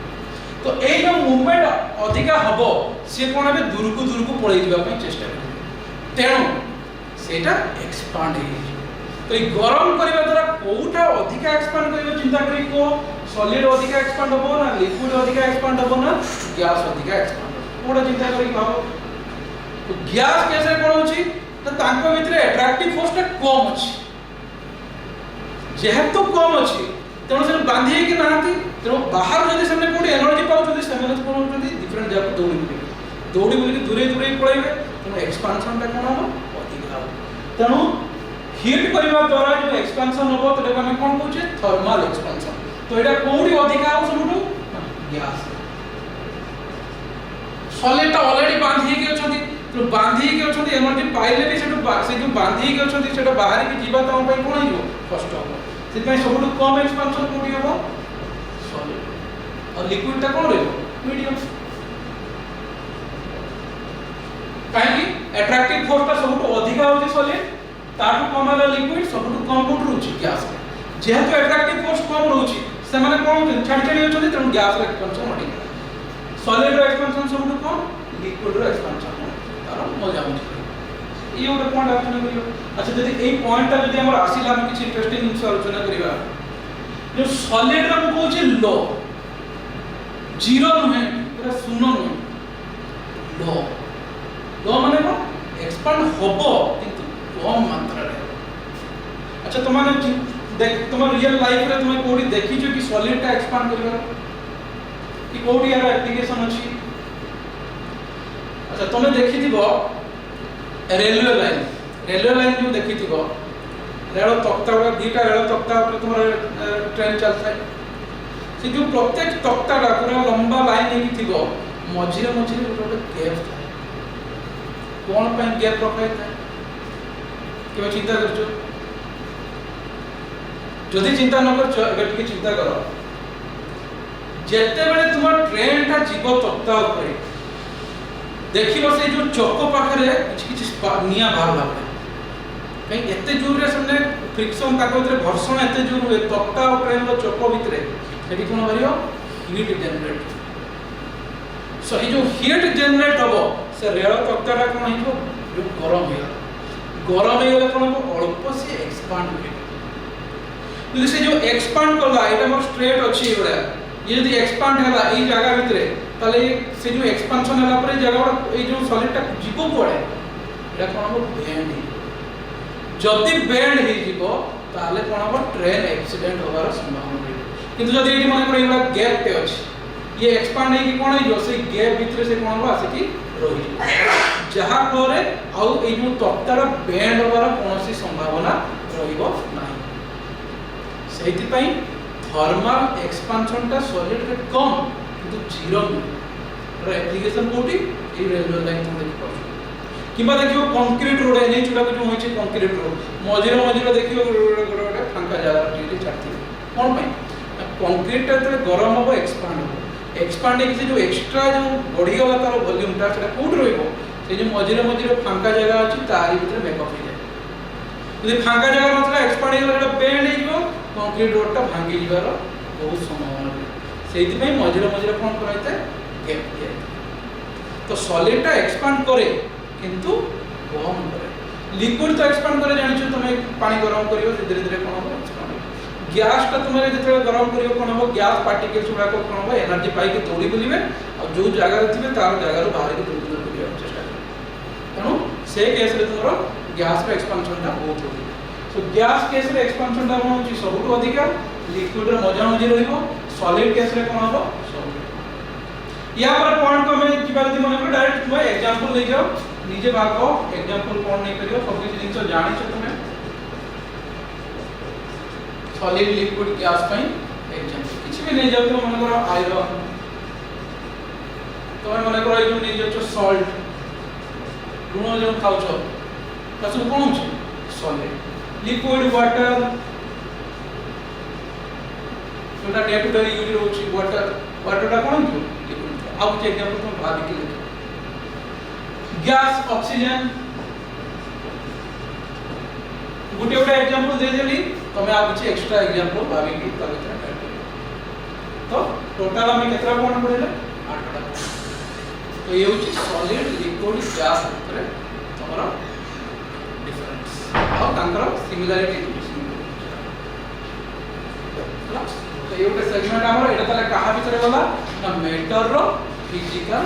तो ए जो मूवमेंट अधिक हबो से कोन बे दूर को पळै दिबा पय चेष्टा करियो तेनो सेटा एक्सपांड हे तो ई गरम करिबा द्वारा कोउटा अधिक एक्सपांड करियो चिंता करी को सॉलिड अधिक एक्सपांड होबो ना लिक्विड अधिक एक्सपांड होबो ना गैस अधिक एक्सपांड होबो कोडा चिंता करी भाबो तो गैस कैसे कोन होची तो तांको भितरे अट्रैक्टिव फोर्स टा कम अछि जेहेतु कम अछि तेनो से बांधी के नांती तेनो बाहर जदी हमने कोडी एनर्जी पाउ जदी सेमेन कोन जदी डिफरेंट जगह दौड़ी बुली दूरे पळैबे तेनो एक्सपांशन टा कोन हो तेणु हीट करबा द्वारा जो एक्सपेंशन होबो तो हम कोन कहूचे थर्मल एक्सपेंशन तो एटा कोडी अधिक आ सबुटु गैस सॉलिड ता ऑलरेडी बांधी के अछंती तो बांधी के अछंती एनर्जी पाइले भी से जो बांधी के अछंती सेटा बाहर के जीवा त हम कोन हियो कष्ट हो सितै सबुटु कम एक्सपेंशन कोडी होबो सॉलिड और लिक्विड ता कोन रहबो मीडियम काहे अट्रैक्टिव फोर्स ता सबुटु अधिक होची सॉलिड ताटु कम वाला लिक्विड सबुटु कम कोट रुची गैस जेहेतु अट्रैक्टिव फोर्स कम रहउची से माने कोन छाडी होचोदी तेनु गैस रे एक्सपेंशन अधिक सॉलिड रो एक्सपेंशन सबुटु कम लिक्विड रो एक्सपेंशन तार मजा होची ई ओटे पॉइंट आलोचना करियो अच्छा जदी एई पॉइंट ता जदी हमर आसीला हम किछि इंटरेस्टिंग जिंस आलोचना करिवा जो सॉलिड रो कहउची लो जीरो नुहे पूरा शून्य नुहे लो लो माने को एक्सपांड होबो किंतु कम मात्रा रे। अच्छा तुमने देख तुम रियल लाइफ रे तुम कोडी देखिছো कि सॉलिड टा एक्सपांड करबार कि कोडी यार एप्लीकेशन अछि। अच्छा तुम देखिथिबो रेलवे लाइन जो देखिथिबो रेल तख्ता गुड़ा दीटा रेल तख्ता ऊपर तुम ट्रेन चलता है से जो प्रत्येक तख्ताटा पूरा लंबा लाइन नहीं थिबो मझिरे मझिरे गोटे गैप था कौन पे गैप रखा था केबे चिंता करछो जदि चिंता न करछो एबे टिके चिंता करो जेते बेले तुम ट्रेन टा जीव तख्ता ऊपर देखिबो से जो चौक पाखरे किछ निया बाहर लागे कहीं एते जोर रे समने फ्रिक्शन ताको भीतर घर्षण एते जोर हुए तख्ता और ट्रेन रो चौक भीतर सेठी कोन भरियो हीट जनरेट सो ये जो हीट जनरेट हबो से रेल तख्ताटा कोन हिबो जो गरम हे गला कोन हबो अल्प से एक्सपांड हो यदि से जो एक्सपांड करला एटा मोर स्ट्रेट अछि एबडा ये यदि एक्सपांड हैला ए जगह भीतर ताले से जो एक्सपांशन हैला पर जगह ए जो सॉलिड टा जीवो पड़े एटा कोन हबो बेंड जदि बेंड हे जीवो ताले कोन हबो ट्रेन एक्सीडेंट होबार संभावना है किंतु जदि एटी मन करे एबडा गैप पे अछि ये एक्सपांड हे कि कोन हे जो से गैप भीतर से कोन हबो आसे कि रही जहा करे आउ ए जो तख्तार बेंड होबार कोनोसी संभावना रहिबो नाही सेति पई थर्मल एक्सपांशन टा सॉलिड रे कम किंतु जीरो रे एप्लीकेशन कोठी ए रेलवे लाइन तुम देखि पाछो किबा देखियो कंक्रीट रोड है नै चुडा जो होइछे कंक्रीट रोड मझिरे मझिरे देखियो रोड फांका जागा टिटी छाती कोन पई कंक्रीट ता गरम हो एक्सपांड से जो एक्स्ट्रा जो बढ़ी गला तार वॉल्यूम टा सेटा कोड रहइबो से जो मझिरे मझिरे फांका जागा अछि तारी भीतर मेकअप हो जाय यदि फांका जागा मतलब एक्सपांड हे गला बेंड हे जिवो कंक्रीट रोड टा भांगी जिवार बहुत संभावना है सेति पई मझिरे मझिरे कोन कराइते गैप दिया तो सॉलिड टा एक्सपांड करे किंतु कम करे लिक्विड तो एक्सपांड करे जानिछो तुमे पानी गरम करियो धीरे धीरे कोन हो एक्सपांड गैस टा तुमे जेते गरम करियो कोन हो गैस पार्टिकल्स गुडा को कोन हो एनर्जी पाई के दौड़ी बुलिबे और जो जगह रे थिबे तार जगह रो बाहर के दौड़ी बुलियो चेष्टा करे तनो से केस रे तुमरो गैस रो एक्सपांशन टा बहुत होई सो गैस केस रे एक्सपांशन टा कोन होची सबटु अधिका लिक्विड रे मजा मजी रहिबो सॉलिड केस रे कोन हो या पर पॉइंट को मैं किबा जति मन को डायरेक्ट तुम एग्जांपल ले जाओ निजे भागो एग्जांपल कोन नहीं करियो सब किछ जिंस जानि छ तुमे सॉलिड लिक्विड गैस पई एग्जांपल किछ भी नहीं जाओ तो मन करो आयरन तो मन करो जो नहीं जाओ सॉल्ट लूण जो खाउ छ तसु कोन छ सॉलिड लिक्विड वाटर जोटा डे टू डे यूज होची वाटर टा कोन छ लिक्विड अब कुछ एग्जांपल तुम भाबी के लिखो गैस ऑक्सीजन गुटे गुटे एग्जांपल दे देली तमे आ कुछ एक्स्ट्रा एग्जांपल भाबी के तबे तक तो टोटल हमें केतरा कोन पड़ेले 8टा तो ये होची सॉलिड लिक्विड गैस ऊपर तमरा डिफरेंस और तांकर सिमिलरिटी तो ये गोटे सेगमेंट हमर एटा तले कहा भीतर गला ना मैटर रो फिजिकल